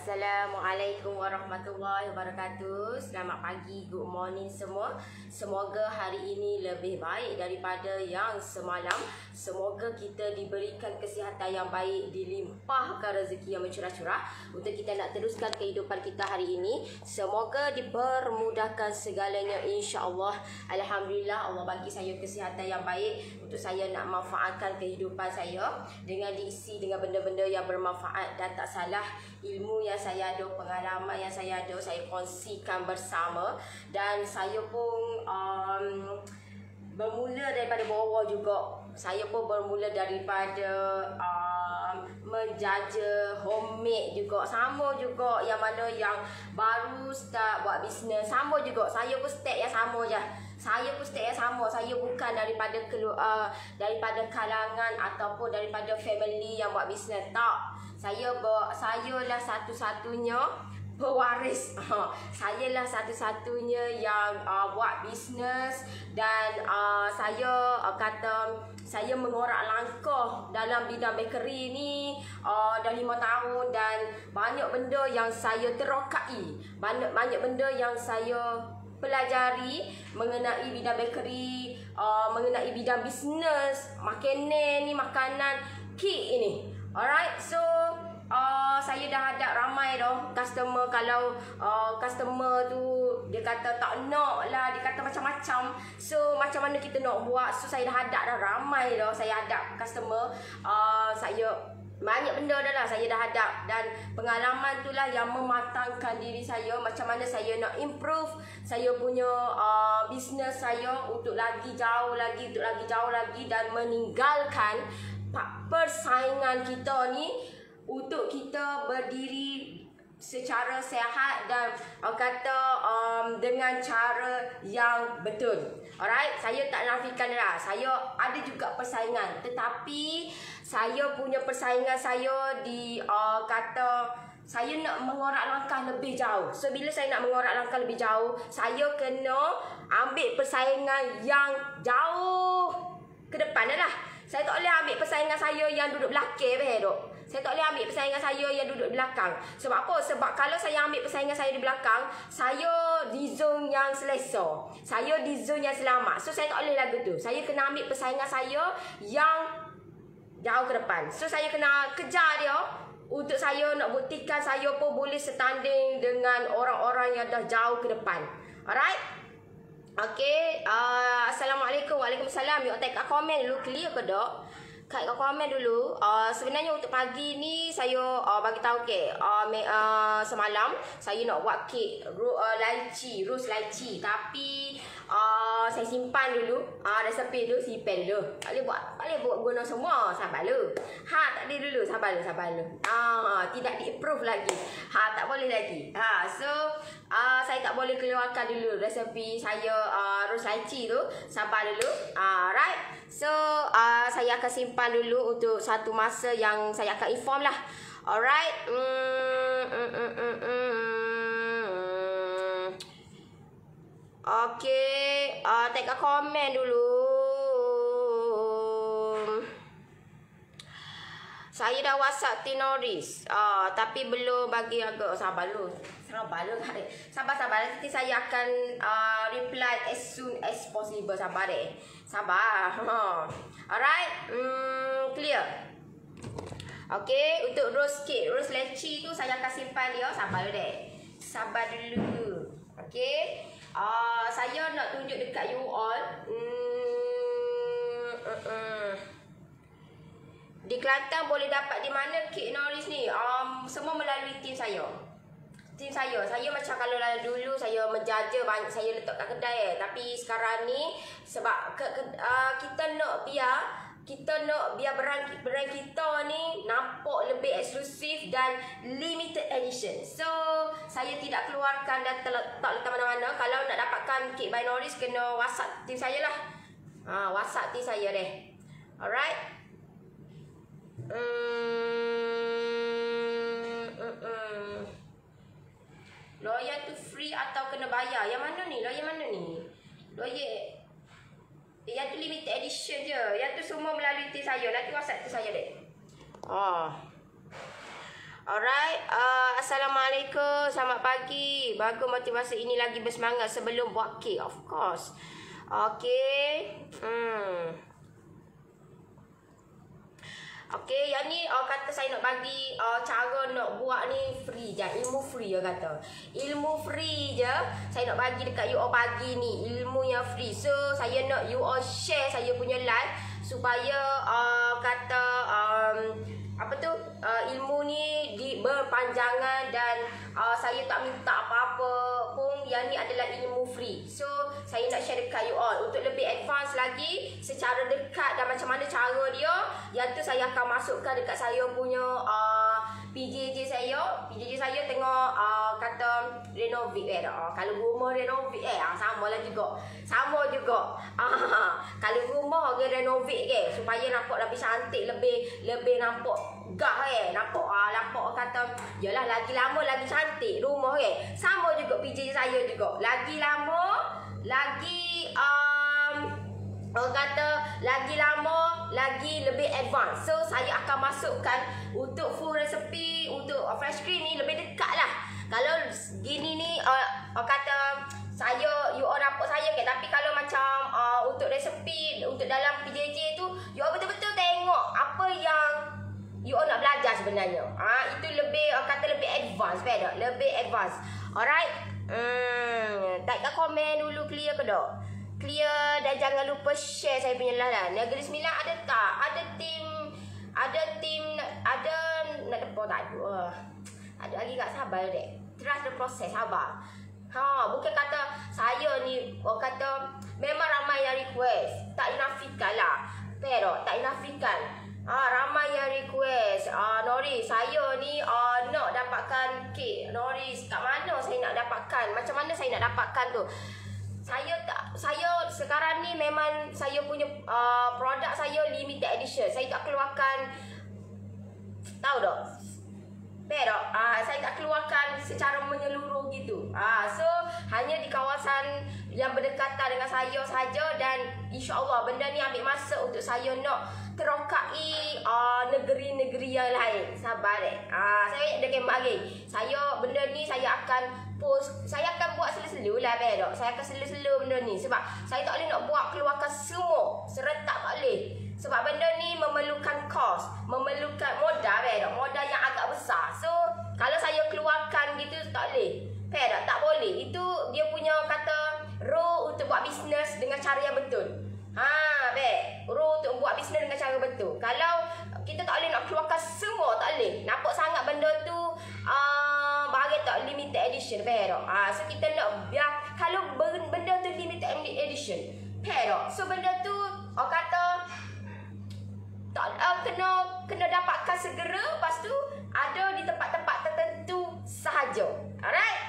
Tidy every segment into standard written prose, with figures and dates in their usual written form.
Assalamualaikum warahmatullahi wabarakatuh. Selamat pagi, good morning semua. Semoga hari ini lebih baik daripada yang semalam. Semoga kita diberikan kesihatan yang baik, dilimpahkan rezeki yang mencurah-curah untuk kita nak teruskan kehidupan kita hari ini. Semoga dipermudahkan segalanya, insya-Allah. Alhamdulillah, Allah bagi saya kesihatan yang baik untuk saya nak manfaatkan kehidupan saya dengan diisi dengan benda-benda yang bermanfaat dan tak salah. Ilmu yang saya ada, pengalaman yang saya ada, saya kongsikan bersama. Dan saya pun bermula daripada bawah juga. Saya pun bermula daripada menjaja homemade juga. Sama juga yang mana yang baru start buat bisnes, sama juga. Saya pun step yang sama je. Saya bukan daripada daripada kalangan ataupun daripada family yang buat bisnes. Tak. Saya lah satu-satunya pewaris. Saya lah satu-satunya yang buat bisnes. Dan saya kata saya mengorak langkah dalam bidang bakery ni dah 5 tahun. Dan banyak benda yang saya terokai, banyak benda yang saya pelajari mengenai bidang bakery, mengenai bidang bisnes, makanan kek ini. Alright, so saya dah ada ramai dah customer. Kalau customer tu dia kata tak nak lah, dia kata macam-macam. So macam mana kita nak buat? So saya dah ada dah ramai dah. Saya ada customer, saya banyak benda dah lah saya dah hadap. Dan pengalaman tu lah yang mematangkan diri saya. Macam mana saya nak improve saya punya bisnes saya untuk lagi jauh lagi, dan meninggalkan persaingan kita ni untuk kita berdiri secara sehat dan dengan cara yang betul. Alright, saya tak nafikan lah, saya ada juga persaingan, tetapi saya punya persaingan saya saya nak mengorak langkah lebih jauh. So bila saya nak mengorak langkah lebih jauh, saya kena ambil persaingan yang jauh ke depan lah. Saya tak boleh ambil persaingan saya yang duduk belakang Saya tak boleh ambil persaingan saya yang duduk belakang. Sebab apa? Sebab kalau saya ambil persaingan saya di belakang, saya di zone yang selesa, saya di zone yang selamat. So saya tak boleh lagu tu. Saya kena ambil persaingan saya yang jauh ke depan. So saya kena kejar dia untuk saya nak buktikan saya pun boleh setanding dengan orang-orang yang dah jauh ke depan. Alright? Okay, Assalamualaikum. Waalaikumsalam. Yuk tak kat komen dulu, clear ke tak? Kat komen dulu. Sebenarnya untuk pagi ni saya bagi tahu kek. Semalam saya nak buat kek rose lychee, tapi saya simpan dulu. Resepi dulu, simpan dulu. Tak boleh buat guna semua. Sabar dulu. Tak boleh dulu, sabar dulu. Tidak di-approve lagi. Tak boleh lagi. So saya tak boleh keluarkan dulu resepi saya rose lychee tu. Sabar dulu. Right. So saya akan simpan dulu untuk satu masa yang saya akan inform lah. Alright. Okay, tag komen dulu. Saya dah WhatsApp Tinoris, tapi belum bagi agak. Sabar dulu. Sabar. Nanti saya akan reply as soon as possible. Sabar. Alright, clear. Okay, untuk rose lychee tu saya akan simpan dia. Sabar dulu. Okay. Saya nak tunjuk dekat you all. Di Kelantan boleh dapat di mana kek Norris ni? Semua melalui tim saya. Saya macam kalau dulu saya menjaja banyak, saya letak kat kedai tapi sekarang ni sebab kita nak biar brand kita ni nampak lebih eksklusif dan limited edition. So saya tidak keluarkan dan tak letak mana-mana. Kalau nak dapatkan kek by Norris, kena WhatsApp tim saya lah. WhatsApp tim saya deh. Alright. Lawyer tu free atau kena bayar? Yang mana ni? Lawyer yang tu limited edition je. Yang tu semua melalui tim saya. Nanti WhatsApp tim saya dek. Alright, Assalamualaikum, selamat pagi. Bagus motivasi ini lagi bersemangat sebelum buat kek, of course. Okay. Okay, yang ni kata saya nak bagi cara nak buat ni free je. Ilmu free dia kata. Ilmu free je saya nak bagi dekat you all pagi ni. Ilmu yang free. So, saya nak you all share saya punya live supaya ilmu ni berpanjangan dan saya tak minta apa-apa pun. Yang ni adalah ilmu free. So, saya nak share dekat you all. Untuk lebih advance lagi, secara dekat dan macam mana cara dia, yang tu saya akan masukkan dekat saya punya PJJ saya. PJJ saya tengok kata renovate kalau rumah renovate sama lah juga. Sama juga. Kalau rumah orang renovate supaya nampak lebih cantik, lebih nampak gah nampak kata yalah lagi lama lagi cantik rumah Sama juga PJJ saya juga. Lagi lama lagi orang kata lagi lama lagi lebih advance. So saya akan masukkan untuk full recipe untuk fresh cream ni lebih dekat lah. Kalau gini ni orang kata saya you all nampak saya tapi kalau macam untuk resipi untuk dalam PJJ tu you all betul-betul tengok apa yang you all nak belajar sebenarnya. Itu lebih orang kata lebih advance lebih advance. Alright. Type kat komen dulu clear ke tak? Clear dan jangan lupa share saya punya live. Negeri Sembilan ada tak? Ada tim nak depan tak ada. Ada lagi tak sabar dek. Trust the process, sabar. Bukan kata saya ni orang kata memang ramai yang request. Tak inafikan lah. Pero tak inafikan. Ramai yang request. Nori, saya ni nak dapatkan kek. Nori, kat mana saya nak dapatkan? Macam mana saya nak dapatkan tu? Saya sekarang ni memang saya punya produk saya limited edition. Saya tak keluarkan, tahu tak? Pero saya tak keluarkan secara menyeluruh gitu. So hanya di kawasan yang berdekatan dengan saya saja dan insya-Allah benda ni ambil masa untuk saya nak terokai negeri-negeri yang lain. Sabar saya ada kembang lagi. Benda ni saya akan post, saya akan buat selu-selu lah Pero. Saya akan selu-selu benda ni sebab saya tak boleh nak buat keluarkan semua serentak, tak boleh. Sebab benda ni memerlukan kos, memerlukan modal modal yang agak besar. So kalau saya keluarkan gitu tak boleh. Tak boleh. Itu dia punya kata rule untuk buat bisnes dengan cara yang betul. Rule untuk buat bisnes dengan cara betul. Kalau kita tak boleh nak keluarkan semua, tak boleh. Nampak sangat benda tu bagi tak limited edition so kita nak biar kalau benda tu limited edition so benda tu orang kata tak kena dapatkan segera, lepas tu ada di tempat-tempat tertentu sahaja. Alright.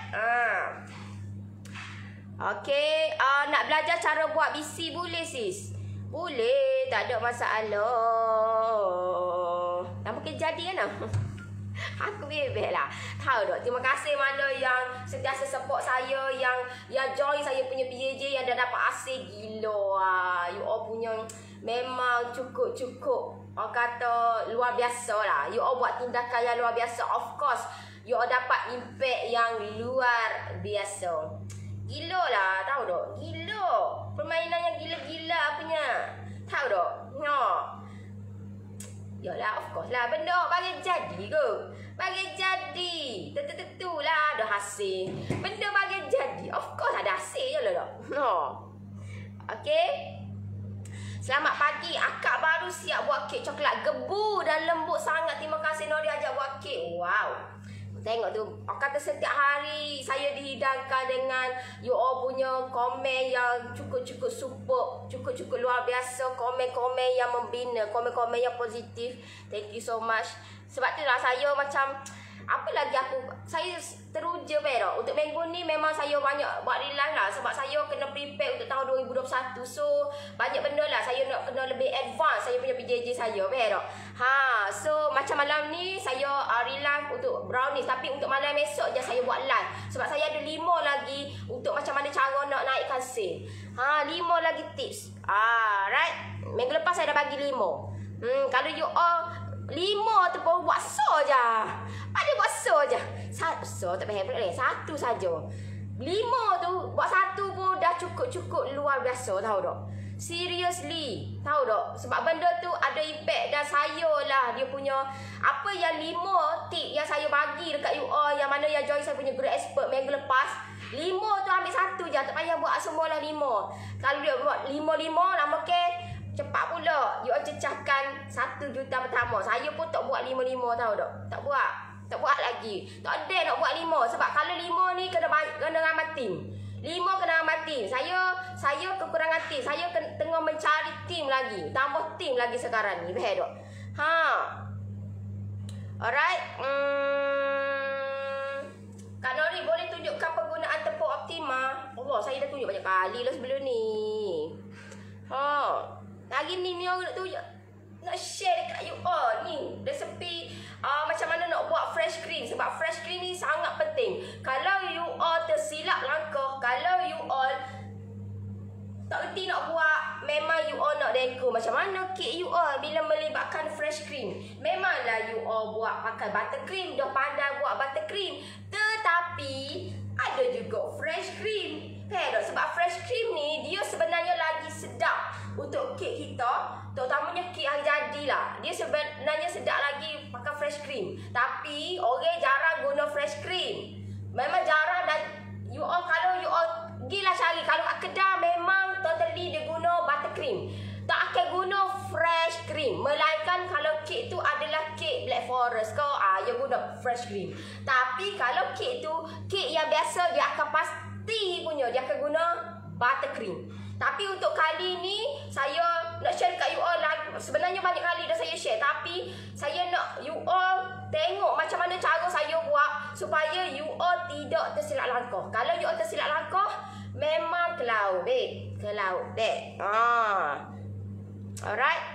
Okay, nak belajar cara buat BC boleh sis? Boleh, tak ada masalah. Tak mungkin jadi kan? Aku bebek lah. Tahu tak? Terima kasih mana yang sentiasa support saya, yang join saya punya PJJ, yang dah dapat asyik gila. You all punya memang cukup orang kata luar biasa lah. You all buat tindakan yang luar biasa. Of course, you all dapat impact yang luar biasa. Gila lah, tahu tak? Gila. Permainan yang gila-gila punya. Tahu tak? Yalah, of course lah. Benda bagi jadi ke? Bagi jadi. Tentu-tentu lah ada hasil. Benda bagi jadi. Of course ada hasil je lah. Okay. Selamat pagi. Akak baru siap buat kek coklat gebu dan lembut sangat. Terima kasih Nori ajak buat kek. Wow. Tengok tu. Kata setiap hari saya dihidangkan dengan you all punya komen yang cukup-cukup super. Cukup-cukup luar biasa. Komen-komen yang membina. Komen-komen yang positif. Thank you so much. Sebab tu lah saya macam apa lagi saya teruja untuk minggu ni memang saya banyak buat real lah sebab saya kena prepare untuk tahun 2021. So banyak benda lah saya nak kena lebih advance saya punya PJJ saya so macam malam ni saya real untuk brownies, tapi untuk malam esok je saya buat live sebab saya ada 5 lagi untuk macam mana cara nak naikkan sale. 5 lagi tips. Right, minggu lepas saya dah bagi 5. Kalau you all 5 tu pun buat so je. Pada buat so je. So tak payah pula. Satu saja. 5 tu buat satu pun dah cukup-cukup luar biasa, tahu tak? Seriously, tahu tak? Sebab benda tu ada impact dan saya lah dia punya apa yang 5 tip yang saya bagi dekat you all yang mana yang join saya punya group expert minggu lepas. 5 tu ambil satu je, tak payah buat semua lah 5. Kalau dia buat 5 lama ke cepat pula you all cecahkan 1 juta pertama. Saya pun tak buat 5 tahu tak? Tak buat lagi. Tak ada nak buat 5 sebab kalau 5 ni kena ramai tim. 5 kena ramai tim. Saya kekurangan tim. Saya tengah mencari tim lagi. Tambah tim lagi sekarang ni. Faham tak? Ha. Alright. Kak Nori boleh tunjukkan penggunaan tepung Optima? Allah, saya dah tunjuk banyak kali lah sebelum ni. Ha. Hari ni orang nak tunjuk, nak share dekat you all ni resepi macam mana nak buat fresh cream. Sebab fresh cream ni sangat penting. Kalau you all tersilap langkah, kalau you all tak reti nak buat, memang you all nak reko macam mana kek you all bila melibatkan fresh cream. Memanglah you all buat pakai buttercream, dah pandai buat buttercream, tetapi ada juga fresh cream. Sebab fresh cream ni dia sebenarnya lagi sedap untuk kek kita, terutamanya kek hari jadilah. Dia sebenarnya sedap lagi pakai fresh cream. Tapi orang jarang guna fresh cream. Memang jarang dan you all kalau you all gilah cari kalau kat kedai memang totally dia guna buttercream. Tak akan guna fresh cream. Melainkan kalau kek tu adalah kek Black Forest ke, you guna fresh cream. Tapi kalau kek tu kek yang biasa dia akan pasti punya dia akan guna buttercream. Tapi untuk kali ni saya nak share kat you all lagi. Sebenarnya banyak kali dah saya share, tapi saya nak you all tengok macam mana cara saya buat supaya you all tidak tersilap langkah. Kalau you all tersilap langkah, memang ke laut, babe. Ke laut, babe. Alright.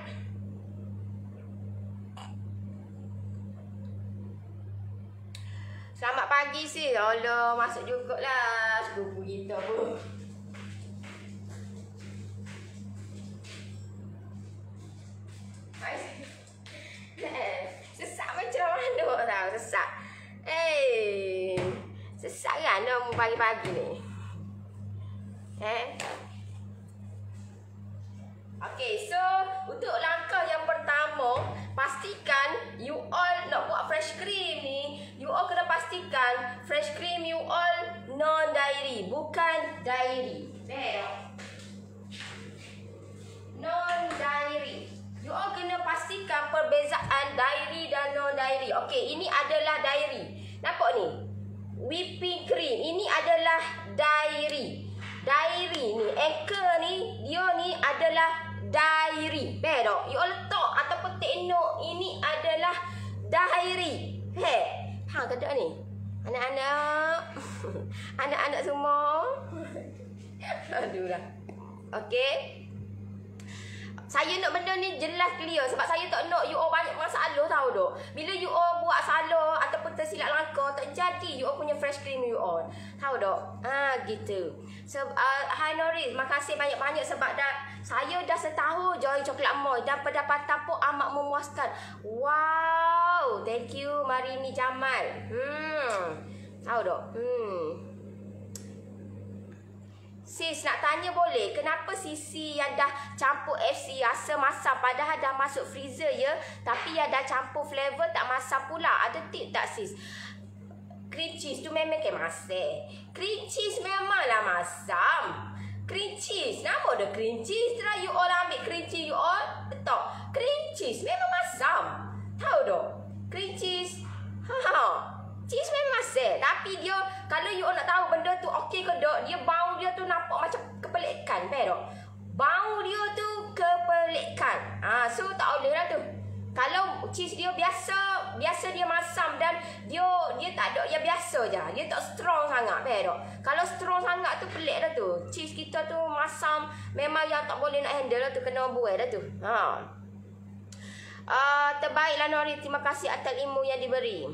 Selamat pagi sis. Allah, masuk jugalah sepupu kita pun. Sesak macam mana tahu, sesak. Sesak kan mu pagi-pagi ni. Okay, so untuk langkah yang pertama, pastikan you all nak buat fresh cream ni, you all kena pastikan fresh cream you all non-dairy, bukan dairy. Non-dairy. You all kena pastikan perbezaan dairy dan non-dairy. Okey, ini adalah dairy. Nampak ni? Whipping cream. Ini adalah dairy. Dairy ni, anchor ni, dia ni adalah dairy. Faham tak? You all letak ataupun tengok ini adalah dairy. Kata ni. Anak-anak. Anak-anak semua. Aduh lah. Okey. Saya nak benda ni jelas clear sebab saya tak nak you all banyak masalah, tahu tak? Bila you all buat salah ataupun tersilap langkah, tak jadi you all punya fresh cream you all. Tahu tak? Gitu. Hai Nori, makasih banyak-banyak sebab saya dah setahun join Coklat Mall dan pendapatan pun amat memuaskan. Wow, thank you Marini Jamal. Tahu tak? Sis, nak tanya boleh, kenapa sisi yang dah campur FC rasa masam padahal dah masuk freezer ya, tapi yang dah campur flavor tak masam pula? Ada tip tak sis? Cream cheese tu memang ke masak. Cream cheese memanglah masam. Cream cheese, nama dia cream cheese. Setelah you all ambil cream cheese you all letak cream cheese memang masam. Tahu tak? Cream cheese. Cheese memang masak, tapi dia kalau you all nak tahu benda tu okey ke tak, dia bau dia tu nampak macam kepelikan, faham tak? Bau dia tu kepelikan. So tak boleh lah tu. Kalau cheese dia biasa dia masam dan dia tak ada yang biasa je. Dia tak strong sangat, faham tak? Kalau strong sangat tu pelik dah tu. Cheese kita tu masam, memang yang tak boleh nak handle lah tu, kena buai dah tu. Terbaiklah Nori, terima kasih atas ilmu yang diberi.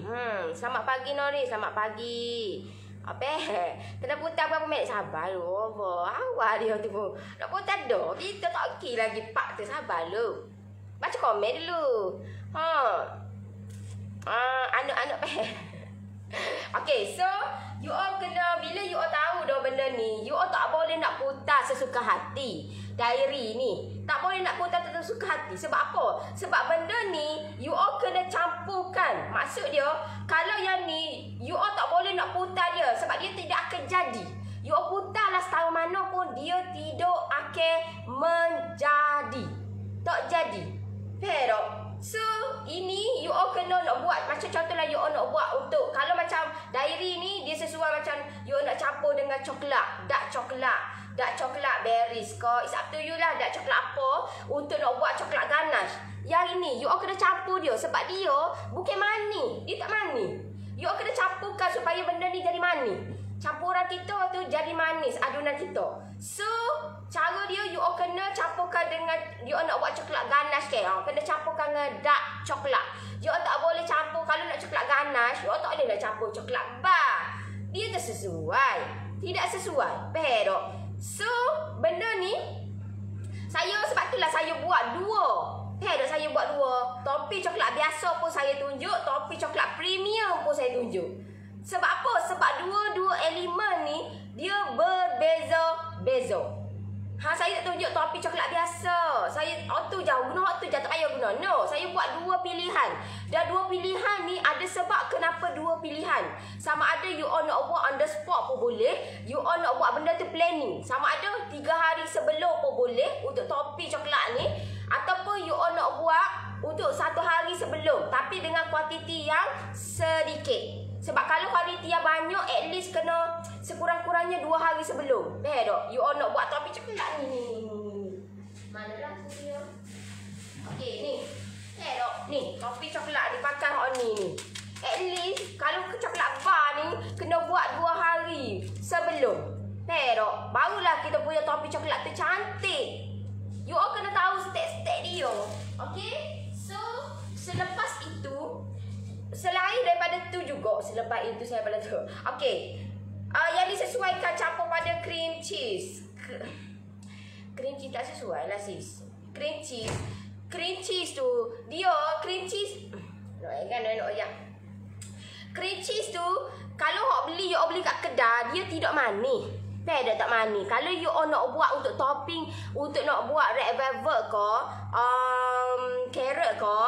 Selamat pagi Nori, selamat pagi. Apa? Kena putar berapa minit? Sabar lu. Awal dia tu pun nak putar dah. Kita tak okey lagi pak tu, sabar lu. Baca komen dulu. Anak-anak Okay, so you all kena, bila you all tahu dah benda ni, you all tak boleh nak putar sesuka hati. Diary ni tak boleh nak putar sesuka hati. Sebab apa? Sebab benda ni you all kena campurkan. Maksud dia, kalau yang ni you all tak boleh nak putar dia, sebab dia tidak akan jadi. You all putarlah setahun mana pun, dia tidak akan menjadi. Tak jadi. Pero so, ini you all kena nak buat. Macam contohlah you all nak buat untuk, kalau macam diary ni, dia sesuai macam you all nak campur dengan coklat. Dark coklat berries ke, it's up to you lah. Dark coklat apa untuk nak buat coklat ganache. Yang ini you all kena campur dia. Sebab dia bukan mani. Dia tak mani. You all kena campurkan supaya benda ni jadi mani. Campuran kita tu jadi manis adunan kita. So, cara dia you all kena campurkan dengan, you all nak buat coklat ganache ke, kena campurkan dengan dark coklat. You all tak boleh campur, kalau nak coklat ganache, you all tak boleh nak campur coklat bar. Dia tak sesuai. Tidak sesuai. Pero, so, benda ni, saya, sebab itulah saya buat dua. Saya buat dua. Topi coklat biasa pun saya tunjuk, topi coklat premium pun saya tunjuk. Sebab apa? Sebab dua-dua elemen ni dia berbeza-beza. Saya tak tunjuk topi coklat biasa. Saya auto jauh guna, auto jauh tak payah guna. No, saya buat dua pilihan. Dan dua pilihan ni ada sebab kenapa dua pilihan. Sama ada you all nak buat on the spot pun boleh. You all nak buat benda tu planning. Sama ada 3 hari sebelum pun boleh untuk topi coklat ni. Ataupun you all nak buat untuk 1 hari sebelum. Tapi dengan kuantiti yang sedikit. Sebab kalau kualiti yang banyak, at least kena sekurang-kurangnya 2 hari sebelum. Tak? You all nak buat topi coklat ni. Manalah tu dia. Okey, ni. Tak? Ni, topi coklat ni pakai hak ni. At least, kalau coklat bar ni, kena buat 2 hari sebelum. Tak? Barulah kita punya topi coklat tu cantik. You all kena tahu step-step dia. Okey? So, selepas itu, selain daripada tu juga, selepas itu saya pada tu. Okey. Yang disesuaikan campur pada cream cheese. Cream cheese tak sesuai lah sis. Cream cheese tu, dia cream cheese. Cream cheese tu, kalau awak beli, awak beli kat kedai, dia tidak manis. Tak manis. Kalau you all nak buat untuk topping, untuk nak buat red velvet ke, carrot ke,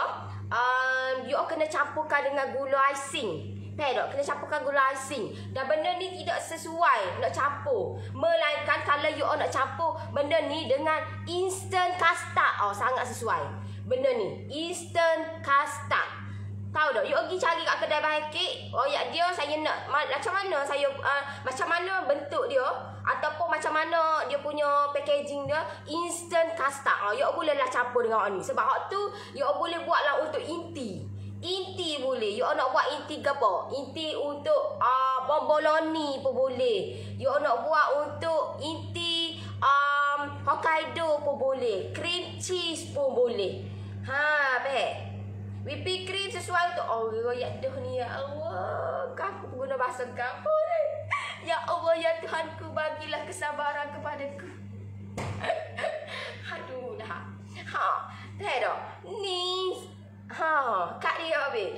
you all kena campurkan dengan gula icing. Tak? Kena campurkan gula icing. Dan benda ni tidak sesuai nak campur. Melainkan kalau you all nak campur benda ni dengan instant custard. Sangat sesuai. Benda ni instant custard. Tahu tak? You pergi cari kat kedai bahan kek. Dia saya nak macam mana saya macam mana bentuk dia ataupun macam mana dia punya packaging dia, instant custard. You boleh lah campur dengan ni. Sebab hak tu you boleh buatlah untuk inti. Inti boleh. You nak buat inti ke apa? Inti untuk bomboloni pun boleh. You nak buat untuk inti Hokkaido pun boleh. Cream cheese pun boleh. Baik. Whipping cream sesuai untuk ya dah ni, ya Allah. Kamu guna bahasa kamu ni. Ya Allah, ya Tuhanku, bagilah kesabaran kepadaku. Aduh dah. Tak dah. Ni kat dia habis.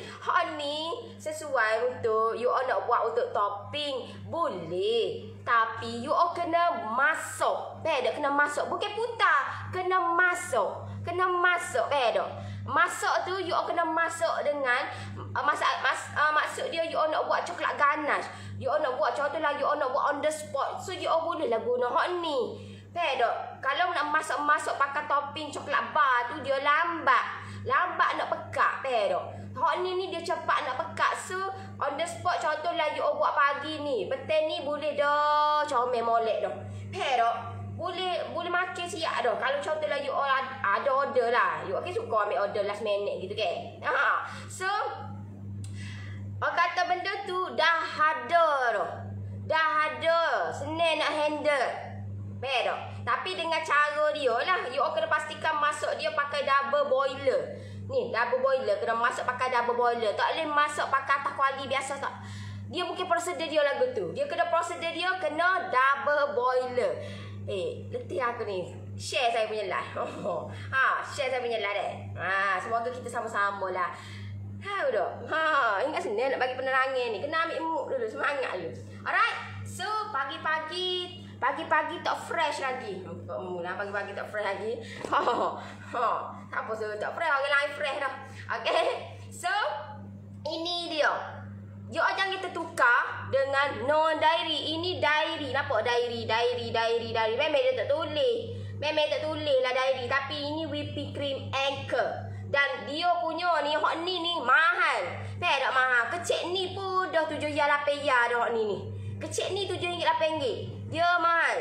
Ni sesuai untuk you all nak buat untuk topping. Boleh. Tapi you all kena masuk. Tak kena masuk. Bukan putar. Kena masuk. Kena masuk. Tak masuk tu you all kena masuk dengan maksud dia you all nak buat coklat ganache. You all nak buat contohlah you all nak buat on the spot. So you all boleh lah guna hak ni. Tak? Kalau nak masuk pakai topping coklat bar tu dia lambat. Lambat nak pekat. Tak? Hak ni dia cepat nak pekat. So on the spot contohlah you all buat pagi ni. Petang ni boleh dah comel molek dah. Tak? Boleh makan siap dah. Kalau contohlah you all ada order lah. You all kan suka ambil order last minute gitu kan. So, orang kata benda tu dah ada dah. Dah ada. Senang nak handle. Baik tak? Tapi dengan cara dia lah. You all kena pastikan masuk dia pakai double boiler. Ni, double boiler. Kena masuk pakai double boiler. Tak boleh masuk pakai atas kuali biasa tak. Dia bukan prosedur dia lagu tu. Dia kena prosedur dia kena double boiler. Letih aku ni. share saya punya live. Share saya punya live deh. Semoga kita sama-sama lah. Tahu tak? Ingat sini nak bagi penerangan ni. Kena ambil mood dulu, semangat dulu. Alright. So, pagi-pagi tak fresh lagi. Mula pagi-pagi tak fresh lagi. Tak apa tak fresh, orang lain fresh dah. Okay. So, ini dia. You jangan kita tukar dengan non diary. Ini diary. Nampak diary. Memang dia tak tulis lah diary. Tapi ini whipping cream Anchor. Dan dia punya ni, hak ni mahal. Tak mahal. Kecil ni pun dah RM7.8 dah hak ni. Kecil ni RM7.8. Dia mahal.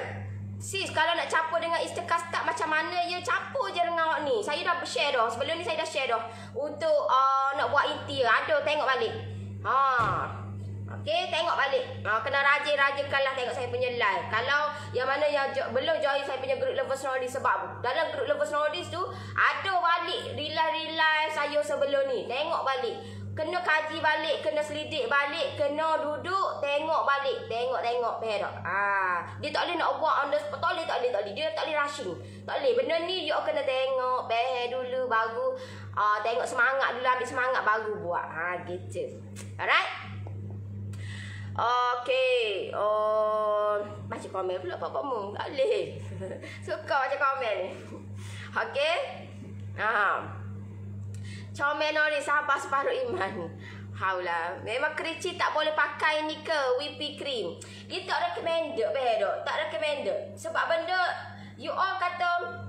Sis, kalau nak campur dengan Easter custard macam mana ya, campur je dengan hak ni. Saya dah share dah. Sebelum ni saya dah share dah. Untuk nak buat inti. Ada, tengok balik. Okay, tengok balik. Kena rajin-rajinkan lah tengok saya punya live. Kalau yang mana yang belum join saya punya group Lovers Nowadays, sebab dalam group Lovers Nowadays tu ada balik realize saya sebelum ni. Tengok balik. Kena kaji balik, kena selidik balik, kena duduk tengok balik. Tengok faham tak? Dia tak boleh nak buat on the spot. Tak boleh. Dia tak boleh rushing. Tak boleh. Benda ni you kena tengok faham dulu baru tengok semangat dulu, ambil semangat baru buat. Gitu. Alright? Okay. Baca komen pula apa-apamu. Tak boleh. Suka baca komen ni. Okay. Comel ni sabar separuh iman. Haulah. Memang kerici tak boleh pakai ni ke whipping cream. Dia tak recommended betul. Tak recommended. Sebab benda you all kata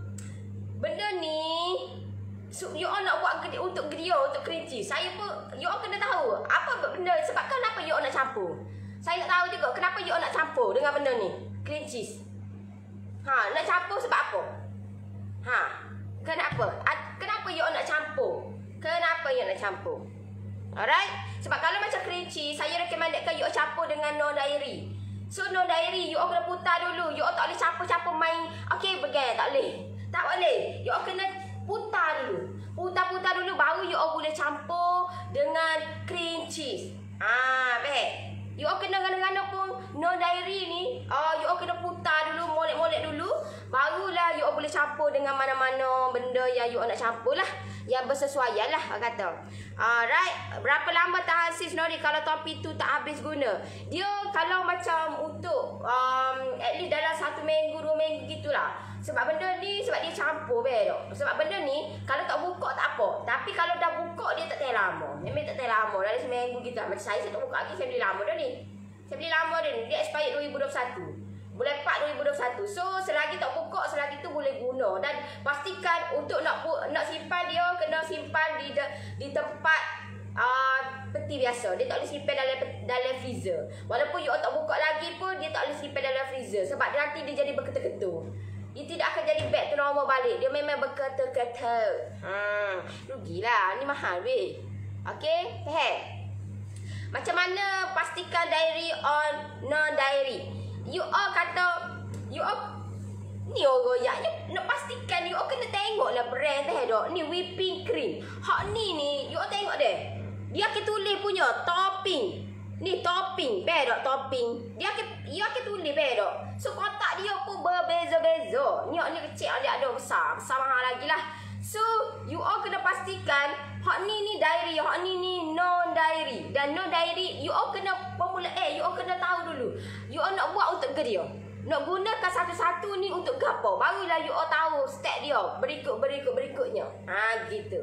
benda ni you all nak buat untuk dia, untuk kerinci. Saya pun you all kena tahu apa benda, sebab kenapa you all nak campur. Saya nak tahu juga kenapa you all nak campur dengan benda ni. Kerinci. Nak campur sebab apa? Kenapa? Kenapa you all nak campur? Kenapa you nak campur? Alright? Sebab kalau macam kerinci, saya recommendkan you all campur dengan non diary. So non diary you all kena putar dulu. You all tak boleh campur-campur main. Okay, begal, tak boleh. Tak boleh. You all kena putar dulu. Putar dulu baru you all boleh campur dengan cream cheese. Baik. You all kena gana-gana pun non diary ni, you all kena putar dulu, molek-molek dulu, barulah you all boleh campur dengan mana-mana benda yang you all nak campur lah, yang bersesuaian lah kata. Alright, berapa lama tahan sis Nori kalau topi tu tak habis guna? Dia kalau macam untuk at least dalam 1 minggu 2 minggu gitulah. Sebab benda ni, sebab dia campur betul. Sebab benda ni kalau tak buka tak apa. Tapi kalau dah buka dia tak tahan lama. Memang tak tahan lama. Dalam seminggu gitu. Macam saya tak buka lagi, saya beli lama dah ni. Saya beli lama dah ni. Dia expired 2021. Bulan 4 2021. So selagi tak buka, selagi tu boleh guna. Dan pastikan untuk nak simpan dia, kena simpan di tempat peti biasa. Dia tak boleh simpan dalam freezer. Walaupun you tak buka lagi pun, dia tak boleh simpan dalam freezer. Sebab nanti dia jadi berketul-ketul. Dia tidak akan jadi back to normal balik. Dia memang berketul-ketul. Rugilah. Ni mahal weh. Okay? Faham? Macam mana pastikan diary on non-diary? You all kata, you all ni orang ya, nak pastikan you all kena tengok lah brand teh dok. Ni whipping cream. Hak ni you all tengok deh. Dia akan tulis punya topping. Ni topping, bedok topping. Dia akan tulis bedok. So kotak dia pun berbeza-beza. Ni kecil, dia ada besar mahal lagi lah. So you all kena pastikan hak ni diary, hak ni non diary. Dan non diary you all kena you all kena tahu dulu. You all nak buat untuk ke dia. Nak gunakan satu-satu ni untuk gapo. Barulah you all tahu step dia berikutnya. Gitu.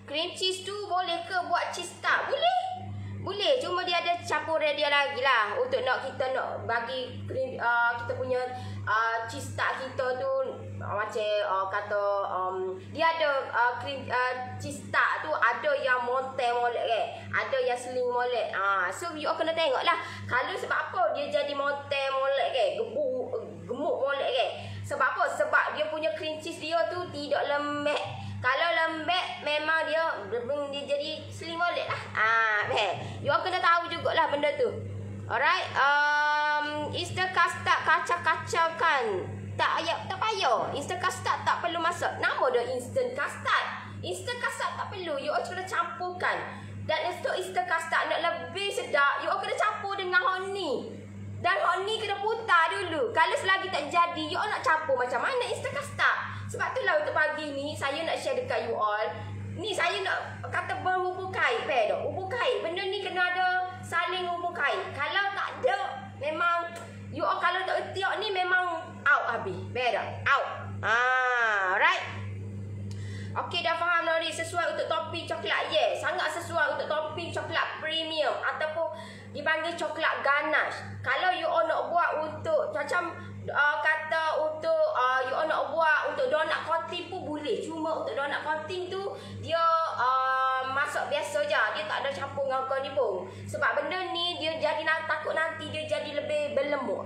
Cream cheese tu boleh ke buat cheese tart? Boleh, cuma dia ada campuran dia lagi lah. Untuk kita nak bagi cream, kita punya cheese tart kita tu macam kata dia ada cream cheese tart tu ada yang montel molek kan, ada yang sling molek. So you all kena tengok lah. Kalau sebab apa dia jadi montel molek kan, gemuk molek kan. Sebab apa? Sebab dia punya cream cheese dia tu tidak lembek. Kalau lembek memang dia jadi slim molek lah. You all kena tahu jugalah benda tu. Alright. Easter custard kacau-kacaukan. Tak payah. Instant custard tak perlu masak. Nama dia instant custard. Instant custard tak perlu. You all kena campurkan. Dan untuk Easter custard nak lebih sedap, you all kena campur dengan honey. Dan honey kena putar dulu. Kalau selagi tak jadi, you all nak campur macam mana Easter custard? Sebab itulah untuk pagi ni saya nak share dekat you all. Ni saya nak kata berhubung kait hubung kait. Benda ni kena ada saling hubung kait. Kalau tak ada, memang you all kalau tak etiak ni memang out habis. Out. Right. Okey, dah faham Nori, sesuai untuk topping coklat. Yes, sangat sesuai untuk topping coklat premium ataupun dipanggil coklat ganache. Kalau you all nak buat untuk macam kata untuk you all nak buat untuk donut coating pun boleh. Cuma untuk donut coating tu dia masak biasa je. Dia tak ada campur dengan konibung. Sebab benda ni dia jadi takut nanti dia jadi lebih berlemuk.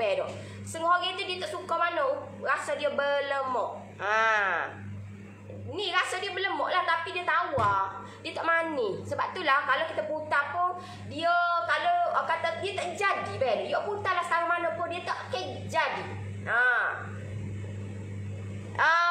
Setengah orang tu dia tak suka mana rasa dia berlemuk. Ni rasa dia berlemuk lah, tapi dia tawar. Dia tak manis. Sebab itulah kalau kita putar pun dia kalau kata dia tak jadi. You putar lah setara mana pun dia tak jadi.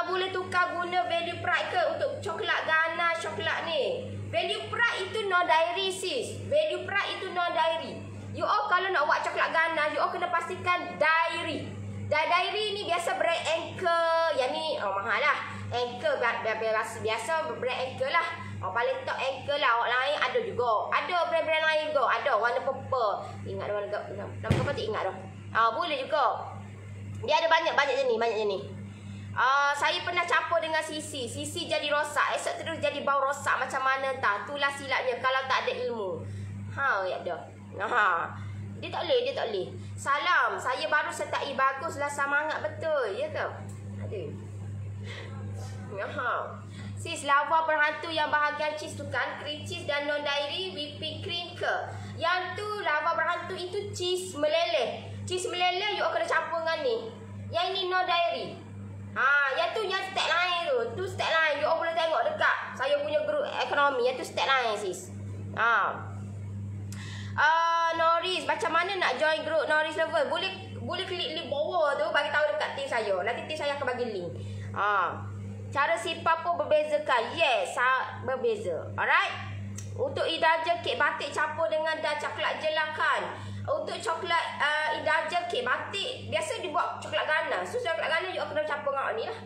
Boleh tukar guna value pride ke untuk coklat ganache coklat ni. Value pride itu no dairy sis. Value pride itu no dairy. You all kalau nak buat coklat ganache, you all kena pastikan dairy. Dairy ni biasa brand Anchor. Yang ni mahal lah. Anchor biasa brand Anchor lah. Paling top Anchor lah. Orang lain ada juga. Ada brand-brand lain juga. Ada warna purple. Ingat warna apa tak ingat dah. Boleh juga. Dia ada banyak jenis. Saya pernah campur dengan sisi. Sisi jadi rosak. Esok terus jadi bau rosak macam mana entah. Itulah silapnya kalau tak ada ilmu. Ya dah. Dia tak boleh. Salam. Saya baru setai. Baguslah, semangat betul. Ya ke? Sis, lava berhantu yang bahagian cheese tu kan, cream cheese dan non dairy whipping cream ke? Yang tu lava berhantu itu cheese meleleh. Cheese meleleh you kena campur dengan ni. Yang ni non dairy. Yang tu yang step lain tu. Tu step lain. You boleh tengok dekat saya punya group ekonomi. Yang tu step lain sis. Noris, macam mana nak join group Noris Lover? Boleh klik link bawah tu, bagi tahu dekat tim saya. Nanti tim saya akan bagi link. Cara sipar pun berbeza kan? Yes, berbeza. Alright. Untuk idaja kek batik campur dengan dan coklat jelakan. Untuk coklat idaja kek batik biasa dibuat coklat ganache. So coklat ganache you kena campur dengan ni lah.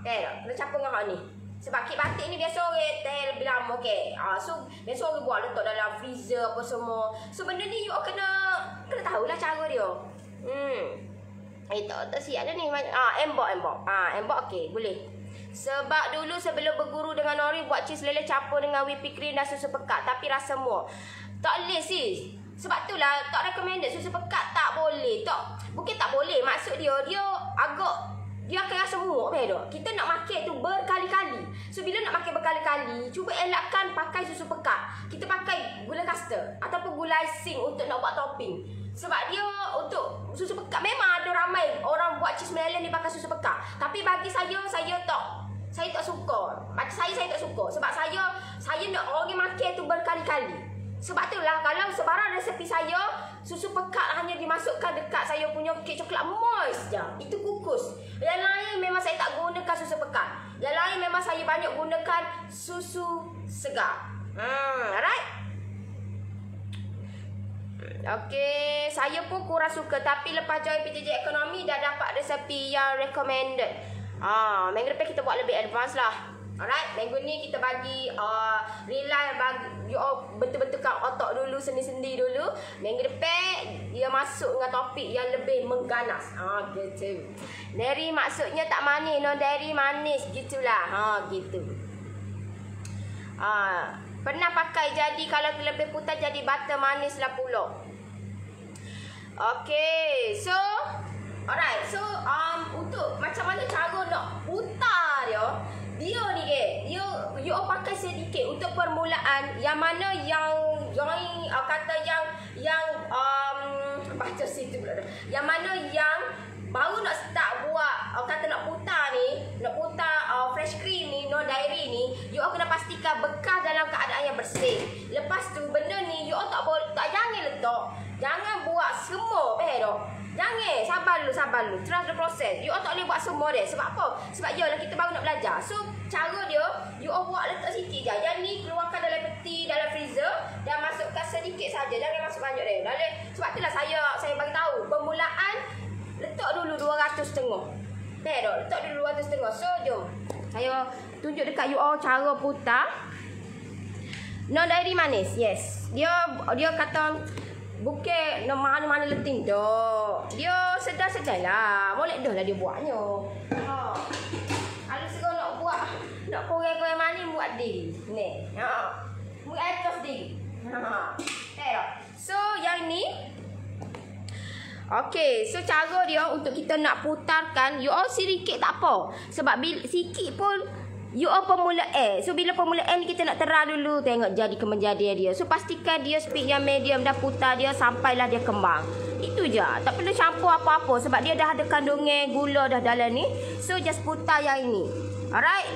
Kena campur dengan ni. Sebab kek batik ni biasa orang teh lebih lama So biasa orang buat letak dalam freezer apa semua. So benda ni you kena tahulah cara dia. Tak siap dah ni. Embok. Embok okey, boleh. Sebab dulu sebelum berguru dengan Nori buat cheese lele campur dengan whipping cream dan susu pekat tapi rasa muak. Tak boleh sis. Sebab itulah tak recommended susu pekat tak boleh. Bukan tak boleh, maksud dia akan rasa muak Kita nak makan tu berkali-kali. So bila nak makan berkali-kali, cuba elakkan pakai susu pekat. Kita pakai gula custard ataupun gula icing untuk nak buat topping. Sebab dia untuk susu pekat memang ada ramai orang buat cheese meleleh ni pakai susu pekat. Tapi bagi saya tak suka. Macam saya tak suka. Sebab saya nak orang makan tu berkali-kali. Sebab itulah kalau sebarang resepi saya, susu pekat hanya dimasukkan dekat saya punya kek coklat moist je. Itu kukus. Yang lain memang saya tak gunakan susu pekat. Yang lain memang saya banyak gunakan susu segar. Alright? Okey, saya pun kurang suka tapi lepas join PJJ ekonomi dah dapat resepi yang recommended. Minggu depan kita buat lebih advance lah. Alright, minggu ni kita bagi rely bagi betul-betulkan otak dulu, sendi-sendi dulu. Minggu depan dia masuk dengan topik yang lebih mengganas. Gitu. Dairy maksudnya tak manis, non dairy manis gitulah. Gitu. Pernah pakai jadi kalau terlebih putar jadi butter manis lah pula. Okay, so alright, so untuk macam mana cara nak putar dia ni you pakai sedikit untuk permulaan. Yang mana yang join kata yang baca situ pula dah. Yang mana yang baru nak start buat kata nak putar fresh cream ni, no dairy ni, you kena pastikan bekas dalam keadaan yang bersih. Lepas tu benda ni you jangan letak. Jangan buat semua jangan. sabar dulu. Trust the process. You all tak boleh buat semua deh. Sebab apa? Sebab yelah kita baru nak belajar. So, cara dia, you all buat letak sikit je. Yang ni keluarkan dalam peti, dalam freezer dan masukkan sedikit saja. Jangan masuk banyak deh. Sebab itulah saya bagi tahu. Permulaan, letak dulu 200.5. Letak dulu 200.5. So, jom. Saya tunjuk dekat you all cara putar. No dairy manis. Yes. Dia kata bukan mana-mana leting dah. Dia sedar-sedar lah. Boleh dah lah dia buatnya. Ha. Kalau serang nak buat, nak korang-korang manis buat diri. Ni. Ha. Buat atas diri. Ha. So yang ni. Okay, so cara dia untuk kita nak putarkan, you all sedikit tak apa. Sebab sikit pun you all formula A. So bila formula A ni kita nak terang dulu, tengok jadi kemejadian dia. So pastikan dia speed yang medium, dah putar dia sampailah dia kembang. Itu je. Tak perlu campur apa-apa sebab dia dah ada kandungan gula dah dalam ni. So just putar yang ini. Alright.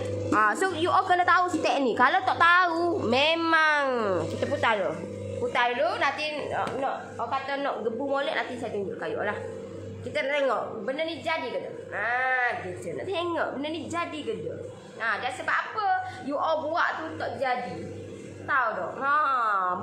So you all kena tahu step ni. Kalau tak tahu, memang kita putar dulu. Putar dulu, nanti nak kata nak gebu molek, nanti saya tunjuk kat you all lah. Kita tengok benda ni jadi ke tak? Gitu. Nak tengok benda ni jadi ke tak? Dan sebab apa you all buat tu tak jadi? Tahu tak?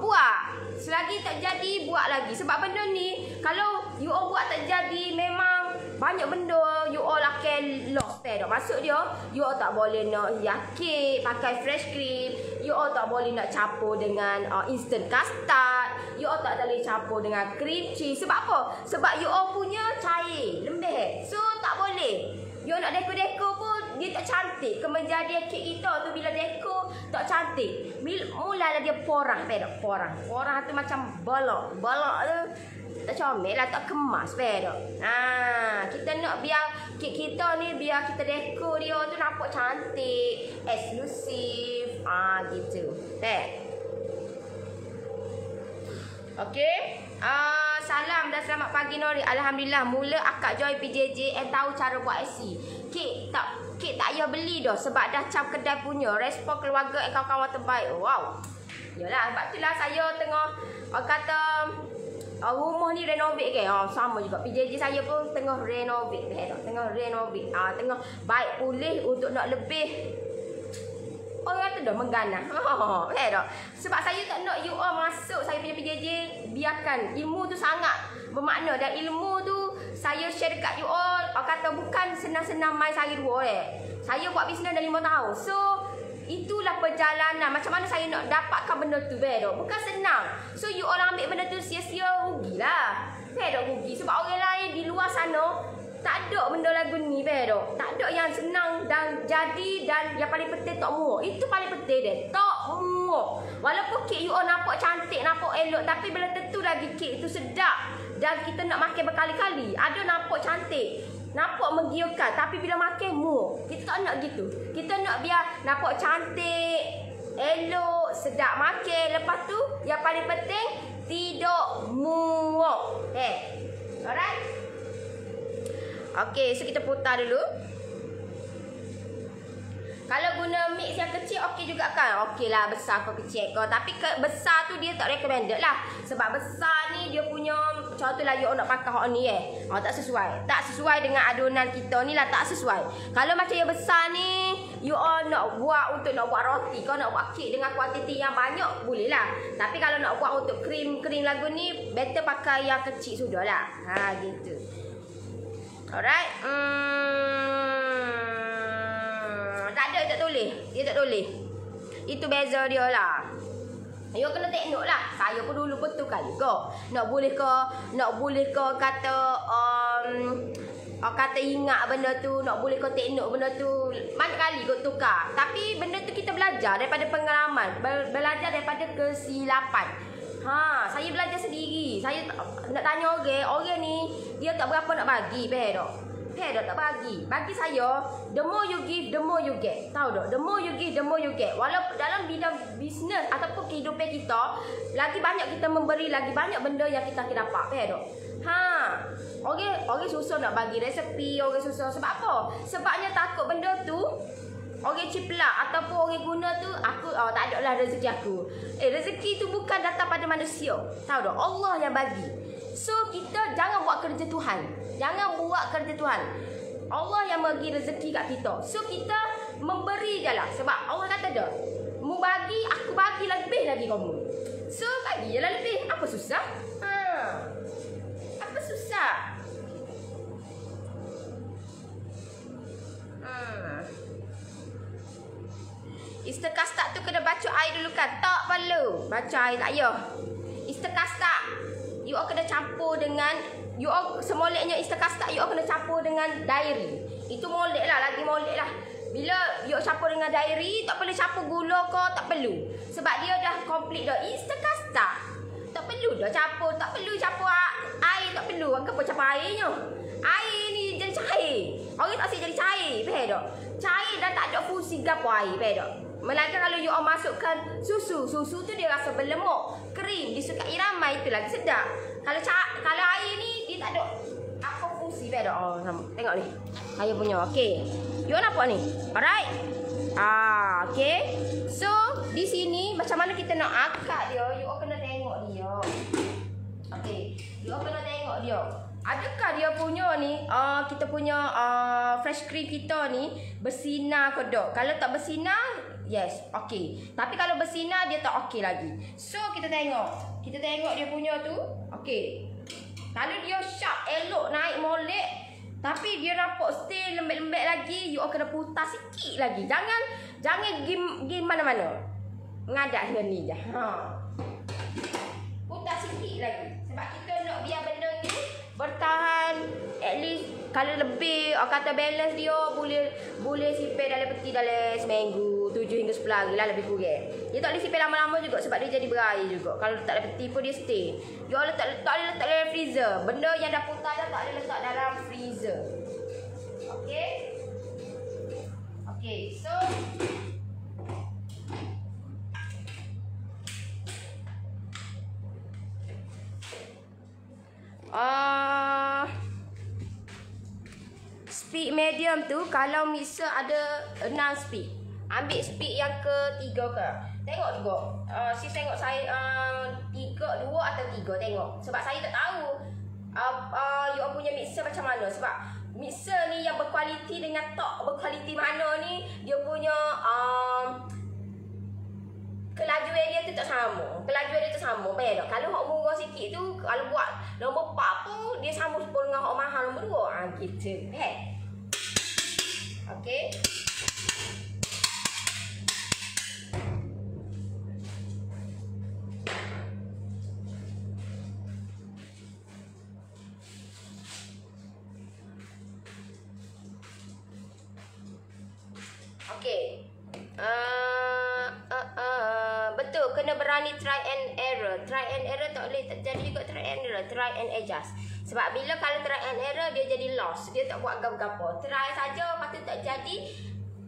Buat. Selagi tak jadi, buat lagi. Sebab benda ni, kalau you all buat tak jadi, memang banyak benda you all akan lost tak? Maksud dia, you all tak boleh nak yakin pakai fresh cream. You all tak boleh nak campur dengan instant custard. You all tak boleh campur dengan cream cheese. Sebab apa? Sebab you all punya cair, lembek. So, tak boleh. You nak dekor-dekor pun dia tak cantik. Kemejadian kek kita tu bila dekor tak cantik. Mulalah dia porang, porang. Porang tu macam balok. Balok tu tak comel lah, tak kemas, kita nak biar kek kita ni, biar kita dekor dia tu nampak cantik, eksklusif, gitu. Okey. Salam dan selamat pagi Nori. Alhamdulillah mula akak join PJJ tahu cara buat IC. Kek tak payah beli dah sebab dah cap kedai punya. Respon keluarga kawan-kawan terbaik. Wow. Yalah, sebab itulah saya tengah kata rumah ni renovate ke. Sama juga PJJ saya pun tengah renovate. Tengah baik pulih untuk nak lebih. Orang kata dah mengganah. Sebab saya tak nak you all masuk saya punya PJJ. Biarkan ilmu tu sangat bermakna. Dan ilmu tu saya share dekat you all. Kata bukan senang-senang main sehari dua. Saya buat bisnes dah 5 tahun. So itulah perjalanan. Macam mana saya nak dapatkan benda tu. Bukan senang. So you all ambil benda tu sia-sia, rugilah. Rugi. Sebab orang lain di luar sana tak ada benda lagu ni, tak ada yang senang dan jadi dan yang paling penting tak muak. Itu paling penting dia. Tak muak. Walaupun kek you all nampak cantik, nampak elok, tapi belum tentu lagi kek itu sedap dan kita nak makan berkali-kali. Ada nampak cantik, nampak menggiurkan, tapi bila makan muak. Kita tak nak gitu. Kita nak biar nampak cantik, elok, sedap makan. Lepas tu yang paling penting tidak muak. Alright. Okey, so kita putar dulu. Kalau guna mix yang kecil okey juga kan? Okey lah, besar kau kecil kau. Tapi besar tu dia tak recommended lah. Sebab besar ni dia punya, contohlah you nak pakai hak ni tak sesuai. Tak sesuai dengan adunan kita ni lah, tak sesuai. Kalau macam yang besar ni, you all nak buat untuk nak buat roti, kau nak buat kek dengan kuantiti yang banyak, boleh lah. Tapi kalau nak buat untuk krim lagu ni, better pakai yang kecil sudah lah. Gitu. Alright. Tak ada, tak boleh. Dia tak boleh. Itu beza dia lah. You kena tengok lah. Saya pun dulu betul kali ke. Nak boleh ke kata kata ingat benda tu, nak boleh ke tengok benda tu. Banyak kali kau tukar. Tapi benda tu kita belajar daripada pengalaman. Belajar daripada kesilapan. Saya belajar sendiri. Saya nak tanya orang ni, dia tak berapa nak bagi, tak bagi. Bagi saya, the more you give, the more you get. Tahu tak? The more you give, the more you get. Walaupun dalam bidang bisnes ataupun kehidupan kita, lagi banyak kita memberi, lagi banyak benda yang kita akan dapat, Orang susah nak bagi resepi, orang susah. Sebab apa? Sebabnya takut benda tu orang ciplak ataupun orang guna tu, aku tak ada lah rezeki aku. Rezeki tu bukan datang pada manusia. Tahu tak? Allah yang bagi. So kita jangan buat buat kerja Tuhan. Jangan buat kerja Tuhan. Allah yang bagi rezeki kat kita. So kita memberi je lah. Sebab Allah kata dah, mu bagi, aku bagi lebih lagi kamu. So bagi je lah lebih. Apa susah? Apa susah? Istekasta tu kena baca air dulu kan? Tak perlu baca air, tak payah. Istekasta you all kena campur dengan, you all semoleknya istekasta you all kena campur dengan diary. Itu molek lah, lagi molek lah. Bila you all campur dengan diary, tak perlu campur gula ke, tak perlu. Sebab dia dah complete dah. Istekasta tak perlu dah campur, tak perlu campur air, tak perlu. Kenapa campur airnya? Air ni jadi cair. Orang tak asyik jadi cair, faham tak? Cair dan tak ada fungsi gapo air, faham tak? Melainkan kalau you all masukkan susu, susu tu dia rasa berlemuk, krim, disukai irama, itu lagi sedap. Kalau air ni dia tak ada apa fungsi, faham tak? Oh, sama. Tengok ni. Saya punya. Okey. You all nampak ni? Alright. Okey. So, di sini macam mana kita nak akad dia? You all kena tengok dia. Okey. You all kena tengok dia. Adakah dia punya ni, kita punya fresh cream kita ni bersinar ke tak? Kalau tak bersinar, yes, okey. Tapi kalau bersinar, dia tak okey lagi. So, kita tengok. Kita tengok dia punya tu. Okey. Kalau dia sharp, elok, naik molek, tapi dia nampak stay lembek-lembek lagi, you all kena putar sikit lagi. Jangan game mana-mana. Ngadak dengan ni je. Putar sikit lagi. Sebab kita nak biar benda ni bertahan at least kalau lebih kata balance dia boleh simpan dalam peti dalam seminggu 7 hingga 10 hari lah lebih kurang. Dia tak boleh simpan lama-lama juga sebab dia jadi berair juga. Kalau letak dalam peti pun dia stay. Dia tak boleh letak dalam freezer. Benda yang dah putar dah tak boleh letak dalam freezer. Okey. Okey, so speed medium tu kalau mixer ada 6 speed. Ambil speed yang ketiga ke. Tengok juga. Sis tengok saya 3, 2 atau 3 tengok. Sebab saya tak tahu you all punya mixer macam mana. Sebab mixer ni yang berkualiti dengan tak berkualiti mana ni, dia punya kelajuan dia tu tak sama. Kelajuan dia tu sama. Faham tak? Kalau hak murah sikit tu, kalau buat nombor 4 tu, dia sama dengan hak mahal nombor 2. Gitu. Faham? Okey. Okey. Betul, kena berani try and error. Try and error tak boleh terjadi juga try and error. Try and adjust. Sebab bila kalau try and error dia jadi loss. Dia tak buat gapo-gapo. Try saja, lepas tu tak jadi,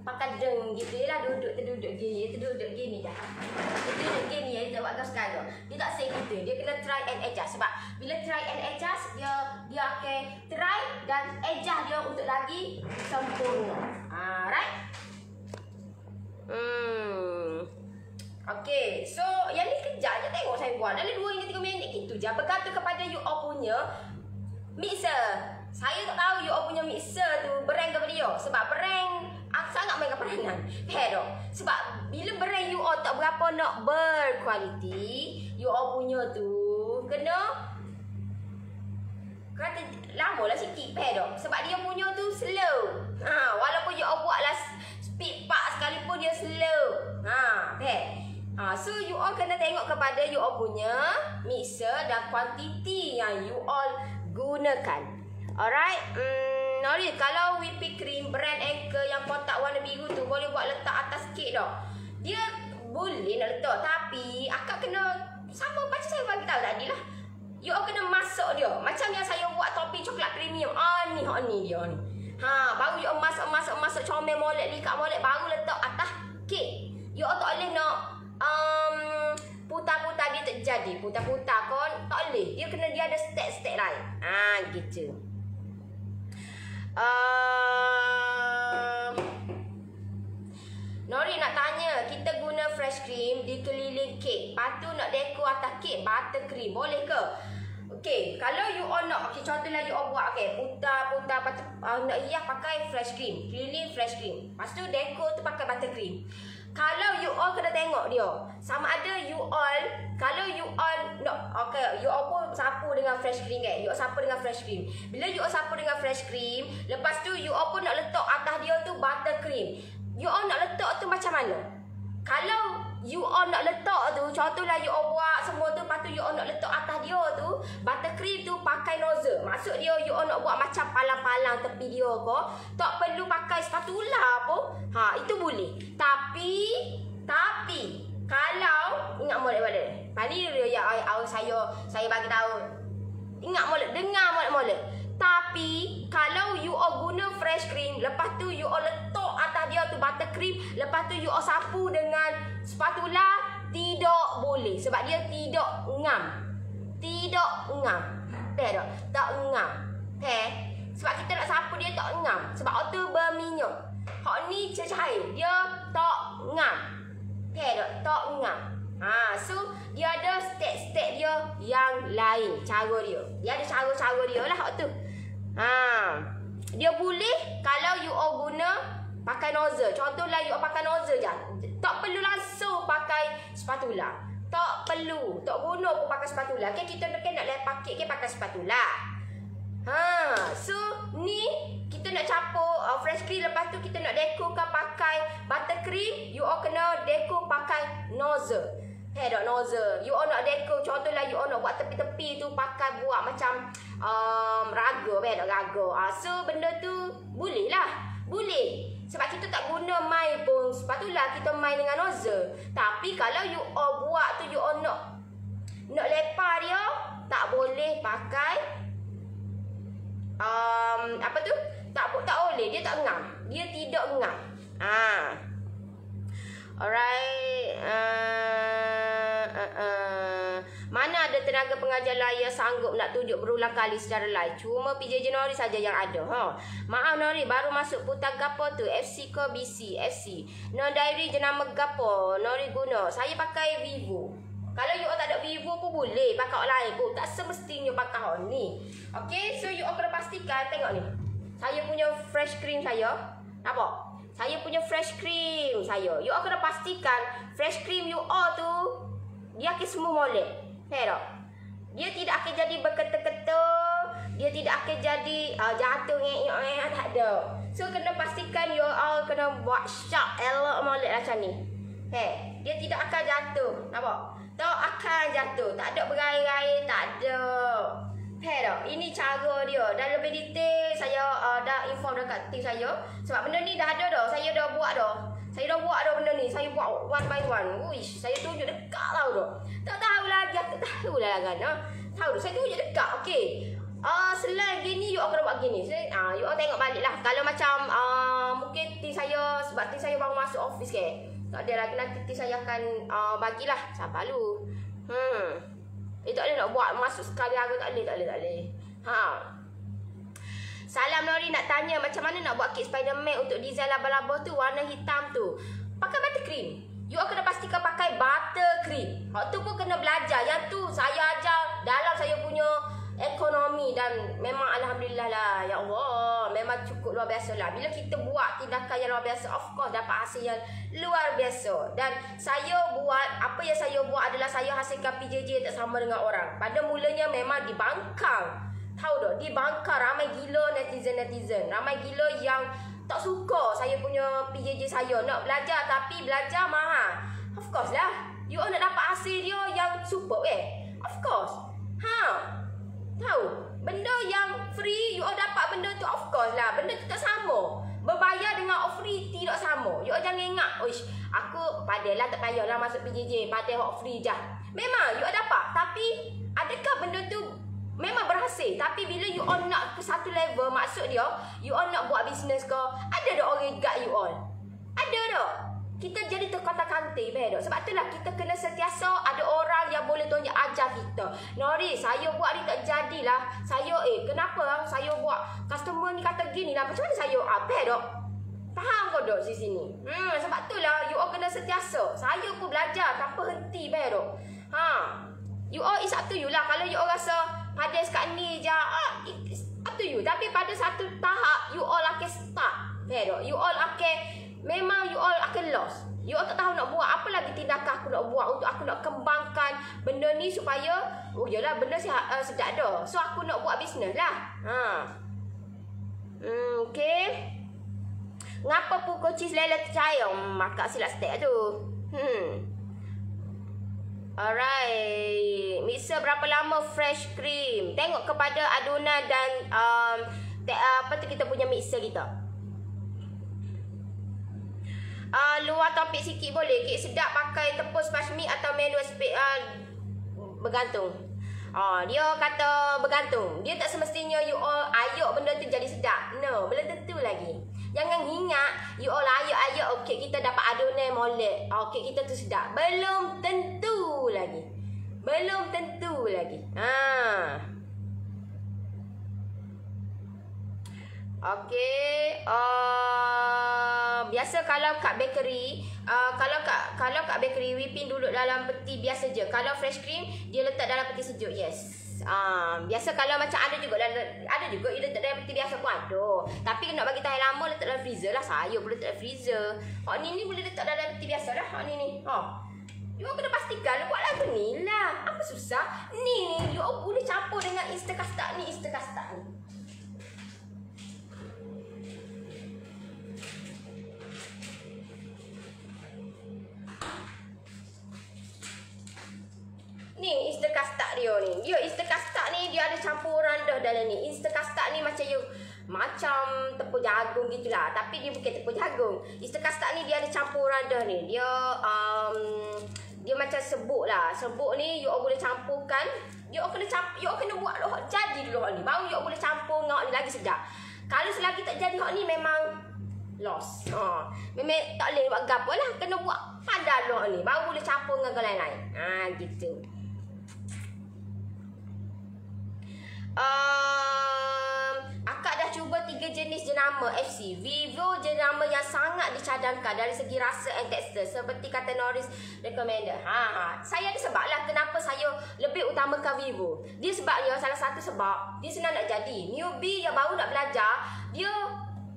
pakai deng gitu lah, terduduk gini dah. Terduduk gini ya, dia tak buat gapo sekarang. Dia tak say gitu. Dia kena try and adjust. Sebab bila try and adjust, dia akan try dan adjust dia untuk lagi sempurna. Right? Okey, so yang ni kejap je tengok saya buat. Dalam 2 hingga 3 minit gitu je. Bergantung kepada you all punya mixer. Saya tak tahu you all punya mixer tu brand kepada dia. Sebab brand sangat main peranan. Faham tak? Sebab bila brand you all tak berapa nak berkualiti, you all punya tu kena kata lama lah sikit. Faham tak? Sebab dia punya tu slow. Walaupun you all buatlah speed part sekalipun dia slow. Faham? So you all kena tengok kepada you all punya mixer dan kuantiti yang you all gunakan. Alright. Nori, kalau whipping cream brand Anchor yang kotak warna biru tu boleh buat letak atas kek dah. Dia boleh nak letak, tapi akak kena sama macam saya bagi tahu tadi lah. You all kena masuk dia. Macam yang saya buat topping coklat premium. Ni dia ni. Baru you all masuk comel molek, likat molek, baru letak atas kek. You all tak boleh nak putar-putar dia tak jadi. Putar-putar kon tak boleh. Dia kena dia ada step-step lain. Gitu. Nori nak tanya, kita guna fresh cream di keliling kek. Lepas tu nak dekor atas kek buttercream. Boleh ke? Okay, kalau you all nak, okay, contohlah you all buat, okay, putar, nak hias pakai fresh cream, keliling fresh cream. Lepas tu dekor tu pakai buttercream. Kalau you all kena tengok dia, sama ada you all, kalau you all nak, okay, you all pun sapu dengan fresh cream kan, you all sapu dengan fresh cream. Bila you all sapu dengan fresh cream, lepas tu you all pun nak letak atas dia tu buttercream. You all nak letak tu macam mana? Kalau you all nak letak tu, contohlah you all buat semua tu, lepas tu you all nak letak atas dia tu buttercream tu pakai nozzle. Maksud dia you all nak buat macam palang-palang tepi dia ke, tak perlu pakai spatula pun. Itu boleh. Tapi kalau ingat molek-molek. Pani dia yang saya bagi tahu. Ingat molek, dengar molek-molek. Tapi kalau you all guna fresh cream, lepas tu you all letak atas dia tu buttercream, lepas tu you all sapu dengan spatula, tidak boleh sebab dia tidak ngam. Tidak ngam. Tak? Tak ngam. Sebab kita nak sapu dia tak ngam. Sebab auto berminyak. Hak ni cair, dia tak ngam. Tak ngam. So dia ada step-step dia yang lain, cara dia. Dia ada cara-cara dia lah hak tu. Dia boleh kalau you all guna pakai nozzle. Contohlah you all pakai nozzle je. Tak perlu langsung pakai spatula. Tak perlu. Tak guna pun pakai spatula. Okay, kita nak lepak kek pakai spatula. So ni kita nak campur fresh cream, lepas tu kita nak dekorkan pakai buttercream, you all kena dekor pakai nozzle. Tak nozzle. You all nak dekor, contohlah you all nak buat tepi-tepi tu pakai buat macam raga, raga. So benda tu boleh lah. Boleh. Sebab kita tak guna mai pun spatula, kita mai dengan nozzle. Tapi kalau you all buat tu, you all nak lepa dia, tak boleh pakai apa tu? Tak boleh, dia tak ngam. Dia tidak ngam. Alright. Mana ada tenaga pengajar layar sanggup nak tunjuk berulang kali secara live? Cuma PJJ Nori saja yang ada. Maaf Nori, baru masuk putar gapo tu? FC ke BC? FC. No diary jenama gapo Nori guna? Saya pakai Vivo. Kalau you all tak ada Vivo pun boleh pakai online pun. Tak semestinya pakai hal ni. Okay, so you all kena pastikan. Tengok ni, saya punya fresh cream saya. Nampak? Saya punya fresh cream saya. You all kena pastikan fresh cream you all tu dia akan semua molek. Tak? Dia tidak akan jadi berketul-ketul. Dia tidak akan jadi jatuh tak ada. So kena pastikan you all kena buat sharp elok molek macam ni. Dia tidak akan jatuh. Nampak? Tak akan jatuh. Tak ada berair-air, tak ada. Tak? Ini cara dia. Dan lebih detail saya dah inform dekat tim saya. Sebab benda ni dah ada dah. Saya dah buat dah. Benda ni. Saya buat one by one. Uish, saya tunjuk dekat lah dah. Tak tahu lagi. Tak tahu lah kan. Tahu dah. Saya tunjuk dekat. Okey. Selain gini, you all kena buat gini. You all tengok balik lah. Kalau macam mungkin tim saya, sebab tim saya baru masuk office ke. Tak ada lagi, nanti tim saya akan bagilah. Sabar lu. Tak boleh nak buat masuk sekali harga. Tak boleh. Salam Nori, nak tanya macam mana nak buat kek Spiderman untuk design laba-laba tu warna hitam tu. Pakai buttercream. You all kena pastikan pakai buttercream. Hak tu pun kena belajar. Yang tu saya ajar dalam saya punya ekonomi dan memang alhamdulillah lah. Ya Allah, memang cukup luar biasa lah. Bila kita buat tindakan yang luar biasa, of course dapat hasil yang luar biasa. Dan saya buat, apa yang saya buat adalah saya hasilkan PJJ tak sama dengan orang. Pada mulanya memang dibangkang. Tahu tak? Dibangkang, ramai gila netizen. Ramai gila yang tak suka saya punya PJJ saya. Nak belajar tapi belajar mahal. Of course lah. You all nak dapat hasil dia yang super Of course. Tahu? Benda yang free you all dapat benda tu, of course lah. Benda tu tak sama. Berbayar dengan free tidak sama. You all jangan ingat, oish, aku padalah tak payahlah masuk PJJ, pada hak free je. Memang you all dapat, tapi adakah benda tu memang berhasil? Tapi bila you all nak ke satu level, maksud dia you all nak buat bisnes ke, ada dah orang guide you all. Ada dah. Kita jadi terkata-kanti, sebab itulah kita kena sentiasa ada orang yang boleh tunjuk ajar kita. Nori, saya buat ni tak jadilah. Saya kenapa saya buat customer ni kata gini lah. Macam mana saya dok? Faham kau dok di sini? Sebab itulah you all kena sentiasa. Saya pun belajar tanpa henti dok. You all is up to you lah. Kalau you all rasa pada sekat ni je. Up to you. Tapi pada satu tahap, you all akan stuck. You all akan, memang you all akan lost. You all tak tahu nak buat apa lagi tindakan aku nak buat untuk aku nak kembangkan benda ni supaya, oh yalah benda sedap dah. So aku nak buat bisnes lah. Okay. Ngapa pun coaches Lela percaya makan silap steak tu? Alright. Mixer berapa lama fresh cream? Tengok kepada adunan dan apa tu kita punya mixer kita. Luar topik sikit boleh. Kek sedap pakai tepung sponge mix atau manual bergantung. Dia kata bergantung. Dia tak semestinya you all ayuk benda tu jadi sedap. No, belum tentu lagi. Jangan ingat you all ayuk-ayuk okey kita dapat adunan molek. Okey kita tu sedap. Belum tentu lagi. Belum tentu lagi. Okey, biasa kalau kat bakery, kalau kat bakery whipping duduk dalam peti biasa je. Kalau fresh cream dia letak dalam peti sejuk. Yes. Biasa kalau macam ada juga dia letak dalam peti biasa pun ada. Tapi nak bagi tahan lama letak dalam freezer lah. Saya boleh letak dalam freezer. Ni boleh letak dalam peti biasa lah. Ni. You kena pastikan buat lagu ni lah. Apa susah? Ni you boleh campur dengan Instant Custard ni. Ni Instant Custard dia ni. Instant Custard ni dia ada campuran dah dalam ni. Instant Custard ni macam tepung jagung gitulah, tapi dia bukan tepung jagung. Instant Custard ni dia ada campuran dah ni. Dia macam sebuk lah. Sebuk ni you boleh campurkan. You kena buat dah jadi dulu ni. Baru you boleh campur dengan ni lagi sedap. Kalau selagi tak jadi ni memang lost. Memang tak boleh buat gapo lah. Kena buat padan dah ni. Baru boleh campur dengan lain-lain. Gitu. Akak dah cuba 3 jenis jenama FC. Vivo jenama yang sangat dicadangkan dari segi rasa and tekstur, seperti kata Norris recommended. Saya ada sebab lah kenapa saya lebih utamakan Vivo. Dia sebabnya, salah satu sebab dia senang nak jadi. Newbie yang baru nak belajar,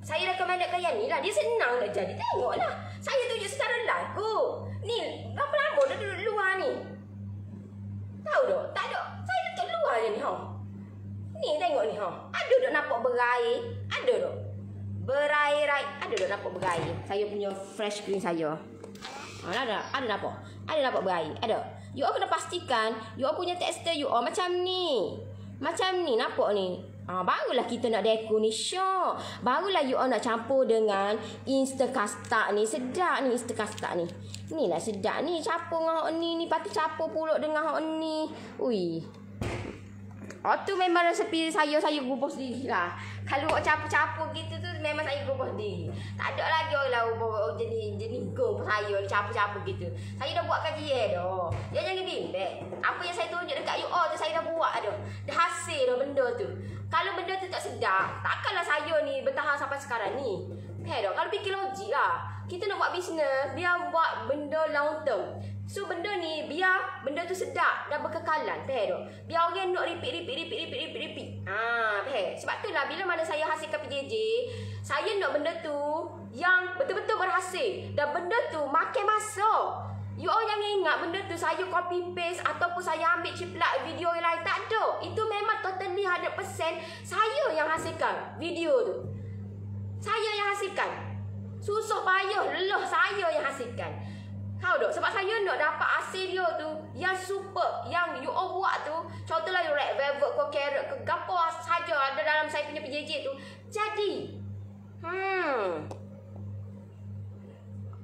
saya recommendkan yang ni lah. Dia senang nak jadi. Tengoklah, saya tunjuk secara live. Ni berapa lama dah duduk luar ni? Tahu tak? Tak ada. Saya duduk luar je ni. Ni tengok ni. Ada tak nampak berair? Ada tak? Berair-air. Ada tak nampak berair? Saya punya fresh cream saya. Ada nampak? Ada nampak berair? Ada. You all kena pastikan you all punya tekstur you all macam ni. Macam ni nampak ni. Barulah kita nak deco ni syok. Barulah you all nak campur dengan Instant Custard ni. Sedap ni Instant Custard ni. Ni lah sedap ni. Campur dengan hak ni. Lepas tu campur pulak dengan hak ni. Ui. Tu memang resepi saya gubah sendiri lah. Kalau awak campur-campur gitu tu memang saya gubah sendiri. Tak ada lagi orang lah jenis gong saya ni campur-campur gitu. Saya dah buat kajian dah. Jangan bimbang. Apa yang saya tunjuk dekat you all tu saya dah buat dah. Dah hasil dah benda tu. Kalau benda tu tak sedap, takkanlah saya ni bertahan sampai sekarang ni. Kalau fikir logik lah. Kita nak buat bisnes, biar buat benda long term. So benda ni biar benda tu sedap dan berkekalan. Biar orang nak repeat. Sebab tu lah bila mana saya hasilkan PJJ, saya nak benda tu yang betul-betul berhasil. Dan benda tu makan masa. You all jangan ingat benda tu saya copy paste ataupun saya ambil ciplak video yang lain. Tak ada. Itu memang totally 100% saya yang hasilkan video tu. Saya yang hasilkan. Susah payah lelah saya yang hasilkan. Tahu tak? Sebab saya nak dapat hasil dia tu yang super, yang you all buat tu. Contohlah you red velvet ke carrot ke gapo saja ada dalam saya punya PJJ tu. Jadi.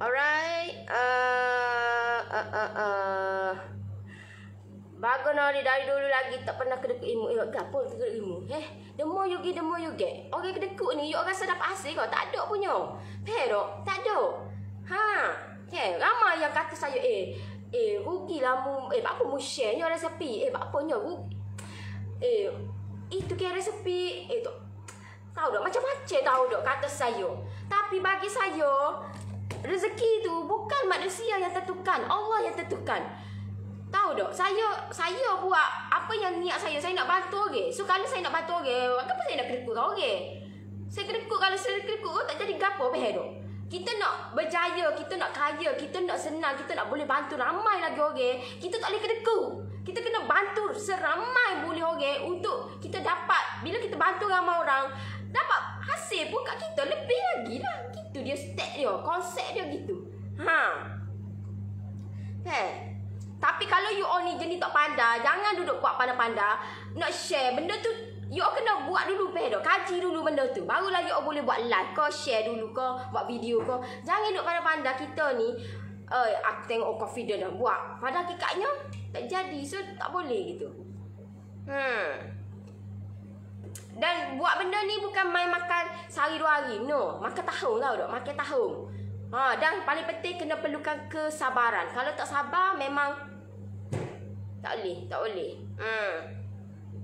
Alright. Bagus Nori dari dulu lagi tak pernah kedekut ilmu. Gapo kedekut ilmu? The more you get. Orang kedekut ni you rasa dapat hasil kau? Tak ada punya. Tak ada. Ramai yang kata saya rugilah mu apa mu share ni resepi apanya rugi itu ke resepi tahu tak macam-macam tahu tak kata saya, tapi bagi saya rezeki tu bukan manusia yang tentukan, Allah yang tentukan. Tahu tak? Saya buat apa yang niat saya nak bantu orang. So kalau saya nak bantu orang, kenapa saya nak kedekut orang? Saya kedekut, kalau saya kedekut tak jadi gapo apa dok. Kita nak berjaya, kita nak kaya, kita nak senang, kita nak boleh bantu ramai lagi orang. Kita tak boleh kedekut. Kita kena bantu seramai boleh orang untuk kita dapat. Bila kita bantu ramai orang, dapat hasil pun kat kita lebih lagi lah. Gitu dia step dia, konsep dia gitu. Tapi kalau you all ni jenis tak pandai, jangan duduk buat pandai-pandai. Nak share benda tu, you all kena buat dulu kaji dulu benda tu. Barulah you all boleh buat live ke, share dulu ke, buat video ke. Jangan duduk pandai-pandai kita ni. Aku tengok confident dah buat. Pada hakikatnya tak jadi. So tak boleh gitu. Dan buat benda ni bukan main makan sehari 2 hari. No, makan tahun tau tak? Makan tahun. Dan paling penting kena perlukan kesabaran. Kalau tak sabar memang tak boleh.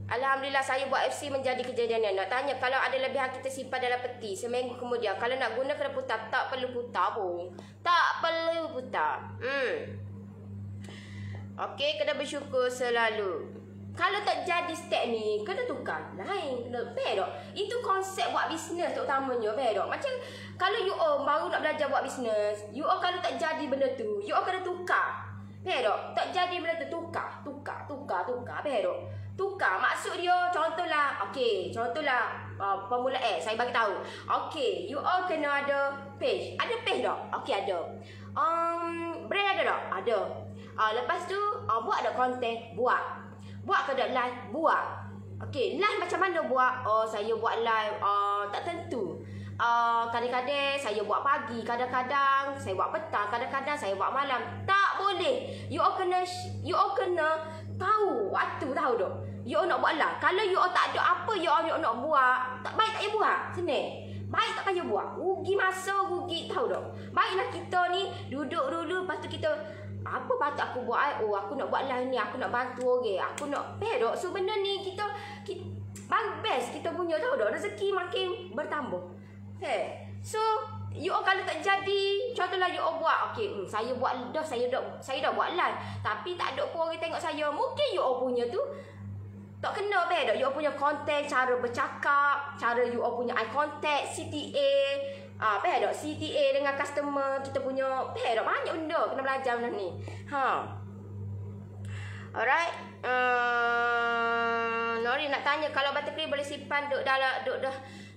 Alhamdulillah saya buat FC menjadi kejadian. Nak tanya kalau ada lebihan kita simpan dalam peti seminggu kemudian. Kalau nak guna kena putar. Tak perlu putar pun. Tak perlu putar. Okey, kena bersyukur selalu. Kalau tak jadi step ni, kena tukar. Lain, kena pedok. Itu konsep buat bisnes terutamanya, pedok. Macam kalau you all baru nak belajar buat bisnes, you all kalau tak jadi benda tu, you all kena tukar. Pedok. Tak jadi benda tu, tukar, pedok. Tukar. Maksud dia, contohlah, Formula X, saya bagi tahu. Okey, you all kena ada page. Ada page tak? Okey, ada. Brand ada tak? Ada. Lepas tu, buat ada konten, buat ke tak live? Buat. Okey, live macam mana buat? Saya buat live tak tentu. Kadang-kadang saya buat pagi, kadang-kadang saya buat petang, kadang-kadang saya buat malam. Tak boleh. You all kena tahu waktu, tahu tak? You all nak buat live. Kalau you all tak ada apa you all nak buat, tak baik tak payah buat. Senang. Baik tak payah buat. Rugi masa, rugi, tahu tak? Baiklah kita ni duduk dulu, lepas tu kita apa patut aku buat? Aku nak buat live ni, aku nak bantu orang, aku nak pedok. So benda ni kita best kita punya, tahu tak? Rezeki makin bertambah. So you all kalau tak jadi, contohlah you all buat, okey, saya buat dah, saya dah buat live, tapi tak ada pun orang tengok saya. Mungkin you all punya tu tak kena pedok. You all punya konten, cara bercakap, cara you all punya eye contact, CTA, pedok CTA dengan customer kita punya, pedok banyak benda kena belajar benda ni. Alright. Nori nak tanya kalau buttercream boleh simpan duk dah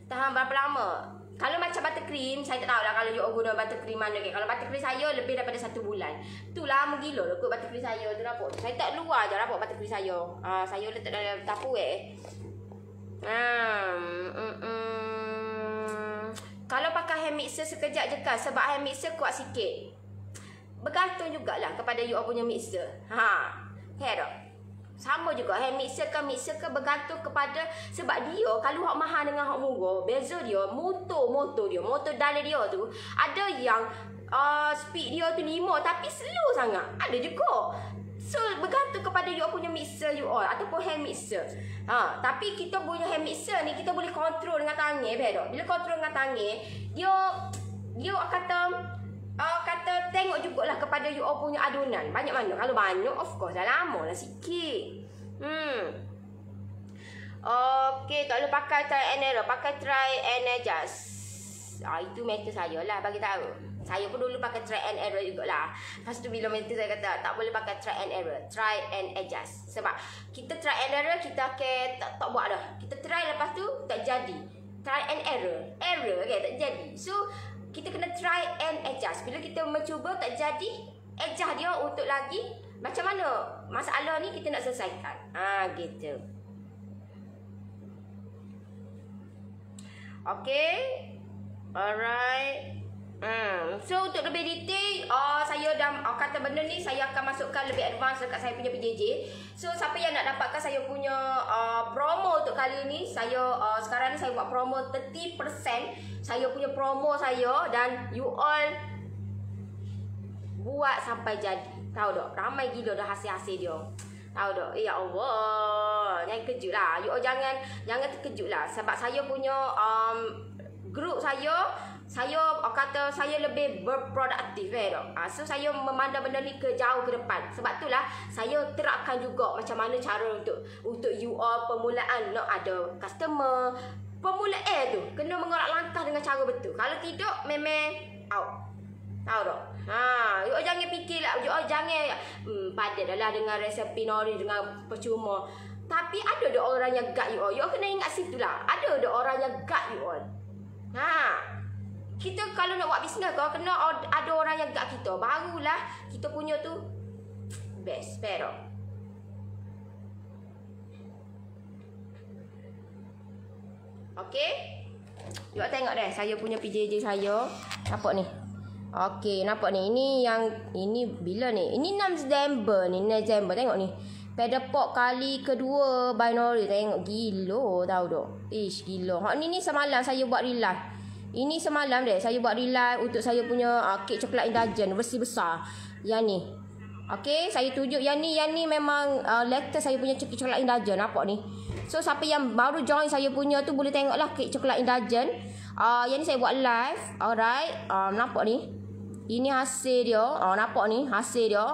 tahan berapa lama? Kalau macam buttercream, saya tak tahu lah kalau you all guna buttercream mana ke. Kalau buttercream saya lebih daripada 1 bulan. Tu lama gila lah kot buttercream saya tu rapuk. Saya tak luar je rapuk buttercream saya. Saya letak dalam dapur Kalau pakai hand mixer sekejap je kan, sebab hand mixer kuat sikit. Bergantung jugalah kepada you all punya mixer. Tak? Sama juga hand mixer ke bergantung kepada, sebab dia kalau hak mahal dengan hak murah, beza dia motor dalam dia tu ada yang speed dia tu 5 tapi slow sangat. Ada juga. So bergantung kepada you all punya mixer you all ataupun hand mixer. Tapi kita punya hand mixer ni kita boleh kontrol dengan tangan, betul? Bila kontrol dengan tangan, dia kata tengok jugalah kepada you all punya adunan banyak mana. Kalau banyak of course dah lama lah sikit. Okey, tak boleh pakai try and error, pakai try and adjust. Itu meter saya lah bagi tahu. Saya pun dulu pakai try and error jugalah. Lepas tu bila meter saya kata tak boleh pakai try and error, try and adjust. Sebab kita try and error kita akan tak buat dah. Kita try lepas tu tak jadi. Try and error okay, tak jadi. So kita kena try and adjust. Bila kita mencuba tak jadi, adjust dia untuk lagi. Macam mana masalah ni kita nak selesaikan. Gitu. Okay. Alright. So untuk lebih detail, saya dah kata benda ni saya akan masukkan lebih advance dekat saya punya PJJ. So siapa yang nak dapatkan saya punya promo untuk kali ni, saya sekarang ni saya buat promo 30%. Saya punya promo saya, dan you all buat sampai jadi. Tahu tak? Ramai gila dah hasil-hasil dia. Tahu tak? Ya Allah, jangan kejut lah. You all jangan terkejut lah. Sebab saya punya grup saya kata saya lebih berproduktif tak. So saya memandang benda ni ke jauh ke depan. Sebab itulah saya terapkan juga macam mana cara untuk you all permulaan nak ada customer. Permulaan tu kena mengorak langkah dengan cara betul. Kalau tidak memang out. Tahu tak? You all jangan fikirlah, you all jangan padat dah dengan resepi nori dengan percuma. Tapi ada orang yang guide you all. You all kena ingat situ lah. Ada orang yang guide you all. Kita kalau nak buat bisnes kau kena ada orang yang guide kita. Barulah kita punya tu best. Pero okey. You tengok deh saya punya PJJ saya. Nampak ni. Okey, nampak ni. Ini bila ni? Ini 6 Disember ni. 6 Disember tengok ni. Pedapok kali kedua binary. Tengok gila tahu tak? Ish gila. Ni semalam saya buat real life. Ini semalam deh saya buat real life untuk saya punya kek coklat indulgent versi besar. Yang ni. Okey, saya tunjuk yang ni memang latest saya punya kek coklat indulgent. Nampak ni. So siapa yang baru join saya punya tu boleh tengoklah kek coklat indulgent. Yang ni saya buat live. Alright. Nampak ni. Ini hasil dia. Nampak ni hasil dia.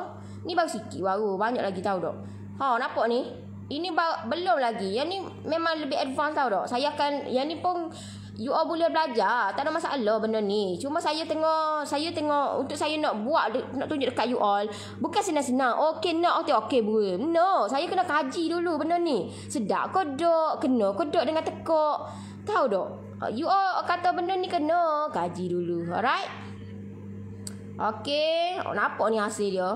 Ni baru sikit baru. Banyak lagi tahu tak? Nampak ni. Ini belum lagi. Yang ni memang lebih advance tahu tak? Saya akan yang ni pun you all boleh belajar. Tak ada masalah benda ni. Cuma saya tengok untuk saya nak buat, nak tunjuk dekat you all. Bukan senang-senang. Okey nak, okey bro. No, saya kena kaji dulu benda ni. Sedap kodok, kena kodok dengan tekuk. Tahu tak? You all kata benda ni kena kaji dulu. Alright? Okey. Nampak ni hasil dia.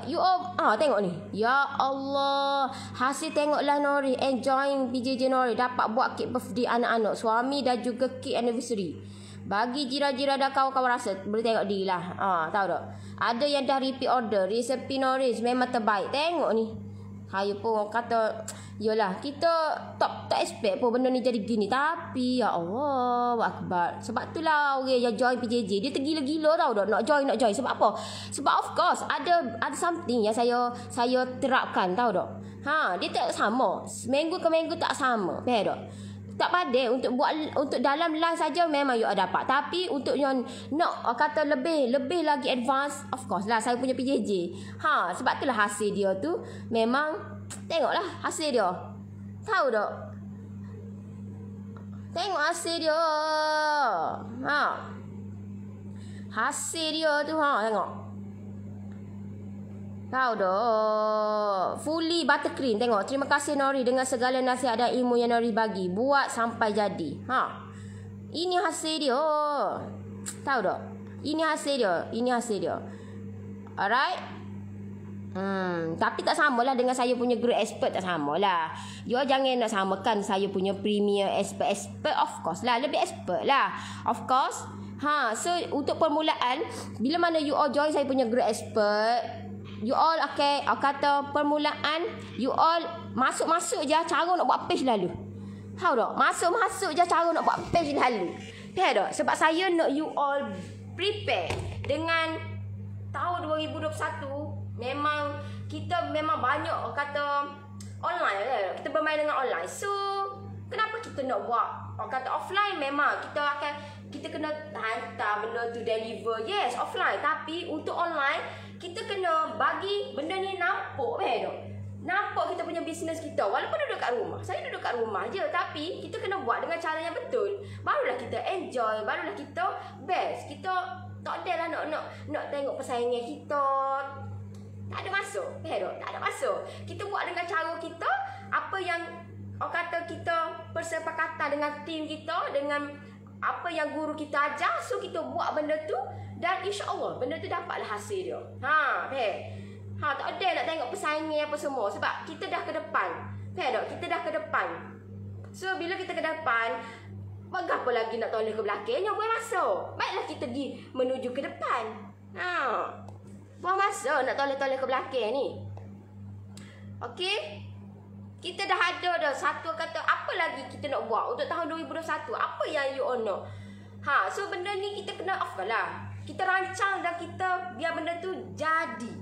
You all tengok ni. Ya Allah. Hasil tengoklah Nori. Enjoying PJJ Nori. Dapat buat kek birthday anak-anak. Suami dan juga kek anniversary. Bagi jira-jira dan kawan-kawan rasa. Boleh tengok diri lah. Tahu tak? Ada yang dah repeat order. Resepi Nori memang terbaik. Tengok ni. Saya pun kata, yalah kita tak expect pun benda ni jadi gini. Tapi ya Allah akbar. Sebab itulah orang yang join PJJ dia tergila-gila tau dah nak join. Sebab apa? Sebab of course ada something yang saya terapkan tahu tak. Dia tak sama. Seminggu ke minggu tak sama. Faham tak? Tak pandai untuk buat untuk dalam live saja memang you dapat. Tapi untuk yang nak kata lebih lagi advance, of course lah saya punya PJJ. Sebab itulah hasil dia tu memang tengoklah hasil dia. Tahu tak? Tengok hasil dia. Hasil dia tu tengok. Tahu dah. Fully buttercream. Tengok. Terima kasih Nori dengan segala nasihat dan ilmu yang Nori bagi. Buat sampai jadi. Ini hasil dia. Tahu tak? Ini hasil dia. Alright? Tapi tak samalah dengan saya punya grade expert. Tak samalah. You jangan nak samakan saya punya premier expert. Of course lah. Lebih expert lah. Of course. So untuk permulaan, bila mana you all join saya punya grade expert, you all kata permulaan, you all masuk-masuk je cara nak buat page lalu. Tahu tak? Masuk-masuk je cara nak buat page lalu. Faham tak? Sebab saya nak you all prepare dengan tahun 2021 memang kita memang banyak kata online. Kita bermain dengan online. So kenapa kita nak buat kata offline? Memang kita kena hantar benda tu deliver. Yes, offline. Tapi untuk online kita kena bagi benda ni nampak. Nampak kita punya bisnes kita. Walaupun duduk kat rumah. Saya duduk kat rumah je. Tapi kita kena buat dengan cara yang betul. Barulah kita enjoy. Barulah kita best. Kita tak ada lah nak tengok persaingan kita. Tak ada masuk. Tak ada masuk. Kita buat dengan cara kita. Apa yang kata kita persepakatan dengan tim kita. Dengan apa yang guru kita ajar. So kita buat benda tu. Dan insya-Allah benda tu dapatlah hasil dia. Tak ada nak tengok persaingan apa semua. Sebab kita dah ke depan. Faham tak? Kita dah ke depan. So bila kita ke depan, apa lagi nak toleh ke belakangnya? Buang masa. Baiklah kita menuju ke depan. Buang masa nak toleh-toleh ke belakang ni. Okey? Kita dah ada dah satu kata apa lagi kita nak buat untuk tahun 2021. Apa yang you all nak? So benda ni kita kena off lah. Kita rancang dan kita biar benda tu jadi.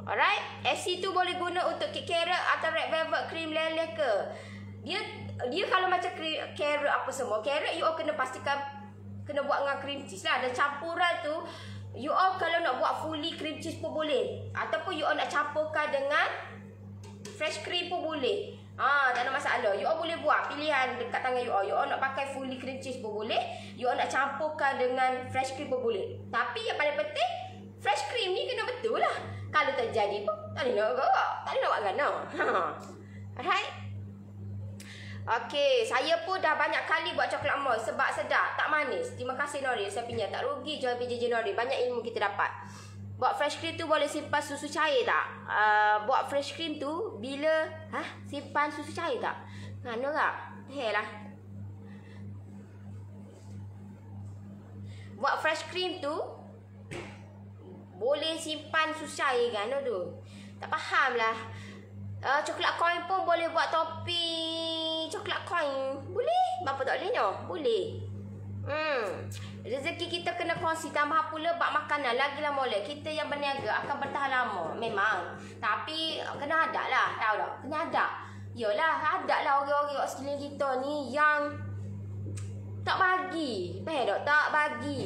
Alright. SC tu boleh guna untuk kek carrot atau red velvet cream leleh ke. Dia dia kalau macam carrot apa semua, carrot you all kena pastikan kena buat dengan cream cheese lah. Dan campuran tu you all kalau nak buat fully cream cheese pun boleh, ataupun you all nak campurkan dengan fresh cream pun boleh. Tak ada masalah. You all boleh buat pilihan dekat tangan you all. You all nak pakai fully cream cheese pun boleh, you all nak campurkan dengan fresh cream pun boleh. Tapi yang paling penting fresh cream ni kena betul lah. Kalau tak jadi pun tak boleh nak buat. Tak boleh nak buat kan? Alright. Okay, saya pun dah banyak kali buat coklat moist sebab sedap, tak manis. Terima kasih Nori, saya pinjam. Tak rugi jual PJJ Nori, banyak ilmu kita dapat. Buat fresh cream tu boleh simpan susu cair tak? Buat fresh cream tu bila simpan susu cair tak? Mana tak? Lah. Buat fresh cream tu boleh simpan susu cair kan tu? Tak faham lah. Coklat coin pun boleh buat topping coklat coin. Boleh? Bapa tak boleh no? Boleh. Rezeki kita kena kongsi. Tambah pula bak makanan lagilah molek. Kita yang berniaga akan bertahan lama. Memang. Tapi kena ada lah. Tahu tak? Kena ada. Yalah, ada lah orang-orang kat sekeliling kita ni yang tak bagi. Faham tak? Tak bagi.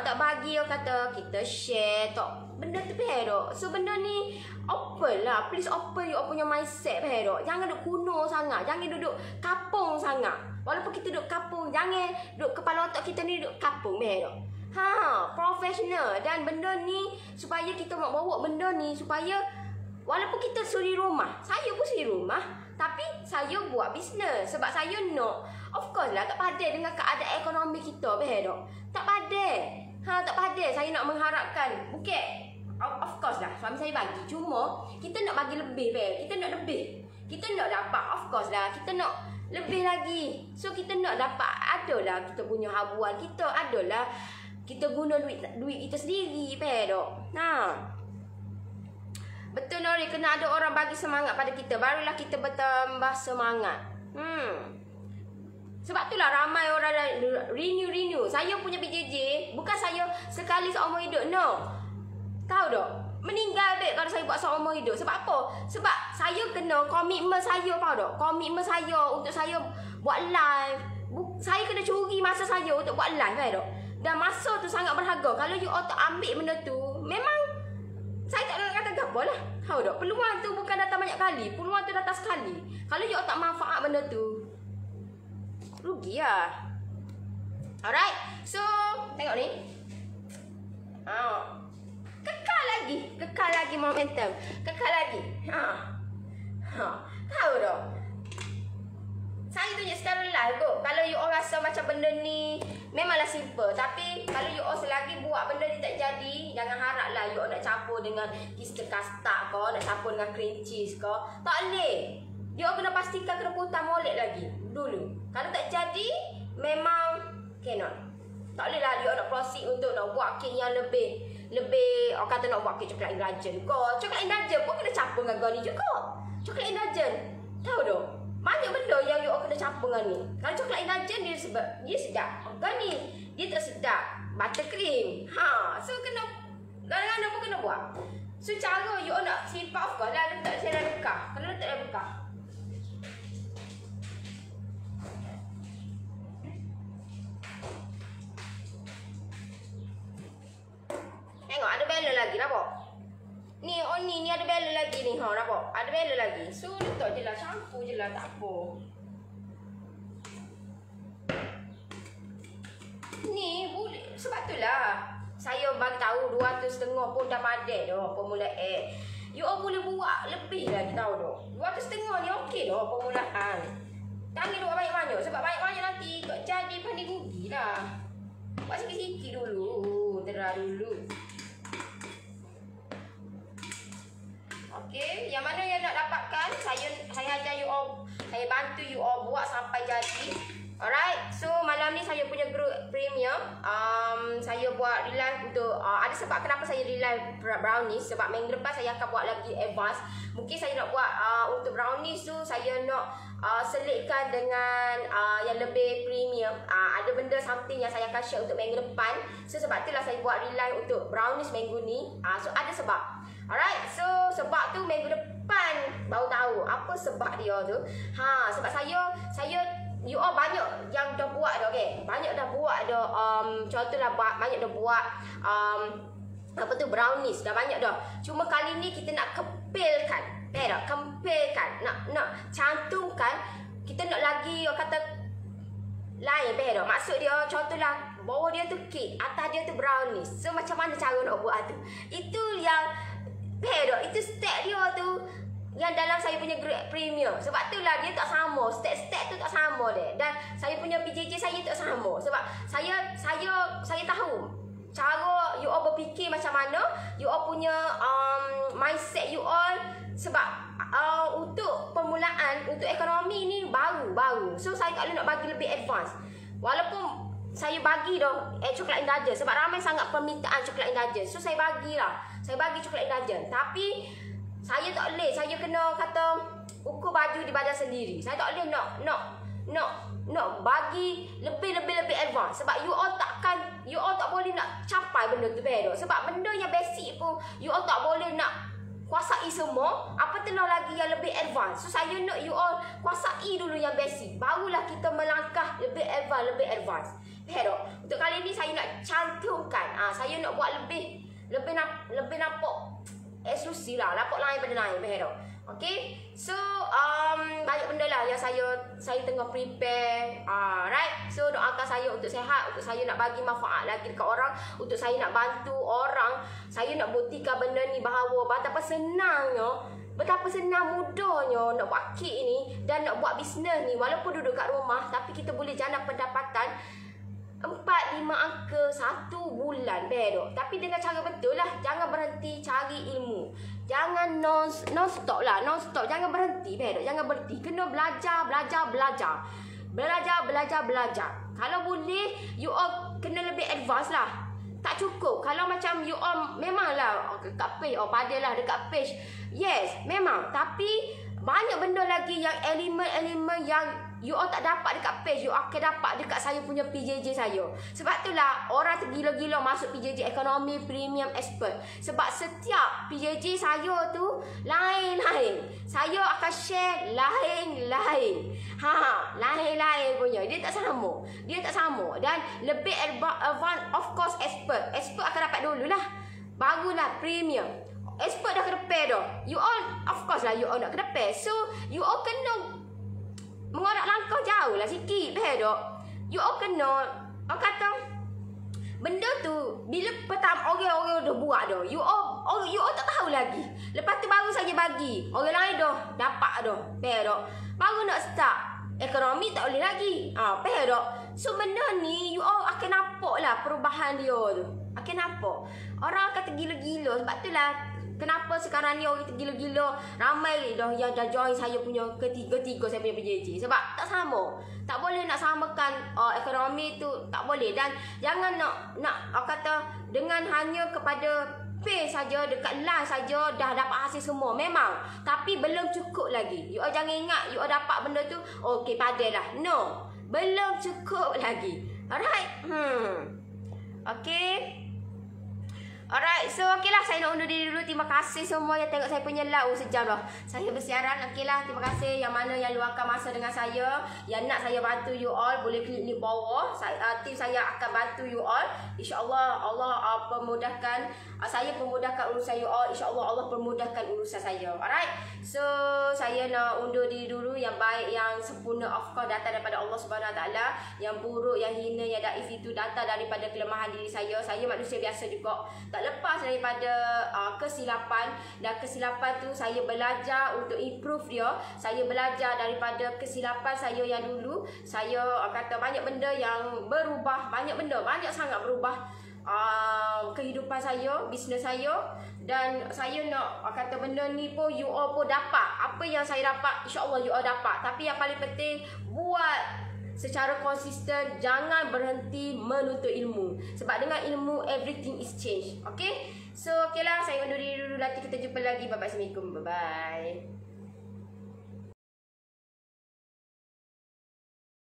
Tak bagi orang kata kita share tak. Benda tu faham tak? So benda ni open lah. Please open you punya mindset, faham tak? Jangan duduk kuno sangat. Jangan duduk kapung sangat. Walaupun kita duduk kapung, jangan duduk kepala otak kita ni duduk kapung, faham tak? Professional. Dan benda ni supaya kita nak bawa benda ni supaya walaupun kita suri rumah, saya pun suri rumah, tapi saya buat bisnes sebab saya nak, of course lah, tak padai dengan keadaan ekonomi kita, faham tak? Tak padai. Tak padai saya nak mengharapkan. Bukit. Of course lah, suami saya bagi. Cuma, kita nak bagi lebih, kita nak lebih. Kita nak dapat, of course lah, kita nak lebih lagi. So, kita nak dapat, adalah kita punya habuan. Kita adalah, kita guna duit kita sendiri, faham tak? Betul Nori, kena ada orang bagi semangat pada kita. Barulah kita bertambah semangat. Sebab itulah ramai orang renew. Saya punya PJJ, bukan saya sekali seumur hidup, no. Tahu tak? Meninggal dek kalau saya buat seumur hidup. Sebab apa? Sebab saya kena komitmen saya, tahu tak? Komitmen saya untuk saya buat live. Saya kena curi masa saya untuk buat live, tahu tak? Dan masa tu sangat berharga. Kalau you all tak ambil benda tu, memang saya tak nak kata apa lah. Tahu tak? Peluang tu bukan datang banyak kali. Peluang tu datang sekali. Kalau you all tak manfaat benda tu, rugi lah. Alright. So, tengok ni. Kekal lagi momentum. Kekal lagi. Tahu tak? Saya tunjuk secara live kot. Kalau you all rasa macam benda ni memanglah simple, tapi kalau you all selagi buat benda ni tak jadi, jangan haraplah you all nak campur dengan kisar kastard ke, nak campur dengan cream cheese ke. Tak boleh. You all kena pastikan kena putar molek lagi dulu. Kalau tak jadi, memang cannot. Tak boleh lah you all nak proceed untuk nak buat kek yang lebih orang kata nak buat kek coklat Indulgent ke. Coklat Indulgent pun kena campur dengan gani juga. Coklat Indulgent, tahu tak? Banyak benda yang you all kena campur dengan ni. Kalau coklat Indulgent dia sedap. Gani dia tak sedap. Buttercream. So kena kadang-kadang pun kena buat. So cara you all nak simpan, of course lah, letak dalam bekah. Kalau letak dalam bekah, tengok ada balon lagi, nampak? Ni ada balon lagi ni, nampak? Ada balon lagi. So letak je lah, campur je lah, tak apa. Ni boleh, sebab tu lah saya bagi tahu 250 pun dah padai dah permulaan. You all boleh buat lebih lagi, tahu tak? 250 ni okey dah permulaan. Jangan buat banyak-banyak, sebab banyak-banyak nanti tak jadi pandai rugi lah. Buat sikit-sikit dulu, terah dulu. Okey, yang mana yang nak dapatkan, saya ajar you all, saya bantu you all buat sampai jadi. Alright, so malam ni saya punya group premium. Saya buat relive untuk ada sebab kenapa saya relive brownies, sebab minggu depan saya akan buat lagi advance. Mungkin saya nak buat untuk brownies tu saya nak selitkan dengan yang lebih premium. Ada benda something yang saya akan share untuk minggu depan. So sebab itulah saya buat relive untuk brownies minggu ni. So ada sebab. Alright, so sebab tu minggu depan baru tahu apa sebab dia tu. Sebab saya you all banyak yang dah buat dah, okay? Banyak dah buat dah, contohlah banyak dah buat apa tu, brownies, dah banyak dah. Cuma kali ni kita nak kempilkan, tak? Kempilkan, nak cantumkan, kita nak lagi orang kata lain, tak? Maksud dia contohlah bawah dia tu cake, atas dia tu brownies. So macam mana cara nak buat tu? Itu yang itu step dia tu yang dalam saya punya grade premium. Sebab tu lah dia tak sama, step-step tu tak sama dia. Dan saya punya PJJ saya tak sama. Sebab saya tahu cara you all berfikir macam mana, you all punya mindset you all. Sebab untuk permulaan, untuk ekonomi ni baru. So saya tak boleh nak bagi lebih advance. Walaupun saya bagi dah coklat indulgent sebab ramai sangat permintaan coklat indulgent. So saya bagi coklat indulgent. Tapi saya tak boleh, saya kena kata ukur baju di badan sendiri. Saya tak boleh nak bagi lebih advance. Sebab you all tak boleh nak capai benda tu, sebab benda yang basic pun you all tak boleh nak kuasai semua, apatah lagi yang lebih advance. So saya nak you all kuasai dulu yang basic, barulah kita melangkah lebih advance. Untuk kali ni saya nak cantumkan, saya nak buat lebih nampak eksklusif lah, nampak lain pada lain. Okay, so banyak benda lah yang saya tengah prepare, right? So doakan saya untuk sihat, untuk saya nak bagi manfaat lagi dekat orang, untuk saya nak bantu orang, saya nak buktikan benda ni bahawa betapa senang mudahnya nak buat kek ni dan nak buat bisnes ni. Walaupun duduk kat rumah, tapi kita boleh jana pendapatan 4-5 angka 1 bulan, tapi dengan cara betul lah. Jangan berhenti cari ilmu, jangan non-stop lah, jangan berhenti, jangan berhenti. Kena belajar. Kalau boleh you all kena lebih advance lah. Tak cukup kalau macam you all memanglah dekat page, padalah dekat page, yes memang, tapi banyak benda lagi yang elemen-elemen yang you all tak dapat dekat page, you akan dapat dekat saya punya PJJ saya. Sebab itulah orang tergila-gila masuk PJJ Ekonomi Premium Expert. Sebab setiap PJJ saya tu lain-lain. Saya akan share lain-lain. Lain-lain punya. Dia tak sama. Dan lebih advance, of course expert. Expert akan dapat dululah. Barulah premium. Expert dah kena pay dah. You all, of course lah you all nak kena pay. So, you all kena mengorak langkah jauh lah sikit, you all kena, orang kata benda tu bila pertama orang dah buat dah, you all tak tahu lagi. Lepas tu baru saja bagi, orang lain dah dapat dah, baru nak start ekonomi tak boleh lagi. So benda ni you all akan nampak lah perubahan dia tu, akan nampak. Orang akan tergila-gila. Sebab tu lah kenapa sekarang ni orang tergila-gila, ramai dah yang dah join saya punya ketiga saya punya PJJ. Sebab tak sama. Tak boleh nak samakan ekonomi tu, tak boleh. Dan jangan nak kata dengan hanya kepada pay saja, dekat live saja dah dapat hasil semua. Memang, tapi belum cukup lagi. You all jangan ingat you all dapat benda tu okey padalah. No, belum cukup lagi. Alright. Okay. Alright, so okey lah, saya nak undur diri dulu. Terima kasih semua yang tengok saya punya live. Sejam dah saya bersiaran. Okey lah, terima kasih yang mana yang luangkan masa dengan saya, yang nak saya bantu you all, boleh klik link bawah. Tim saya akan bantu you all. InsyaAllah Allah permudahkan, saya permudahkan urusan you all. InsyaAllah Allah permudahkan urusan saya. Alright, so saya nak undur diri dulu. Yang baik, yang sempurna of course datang daripada Allah Subhanahu Wa Taala. Yang buruk, yang hina, yang daif itu datang daripada kelemahan diri saya. Saya manusia biasa juga, tak lepas daripada kesilapan. Dan kesilapan tu saya belajar untuk improve dia. Saya belajar daripada kesilapan saya yang dulu. Saya kata banyak benda yang berubah, banyak sangat berubah kehidupan saya, bisnes saya. Dan saya nak kata benda ni pun you all pun dapat. Apa yang saya dapat, insyaAllah you all dapat. Tapi yang paling penting, buat secara konsisten, jangan berhenti menuntut ilmu. Sebab dengan ilmu everything is change. Okay, so okey lah, saya undur diri dulu. Nanti kita jumpa lagi. Bye bye. Assalamualaikum. Bye bye.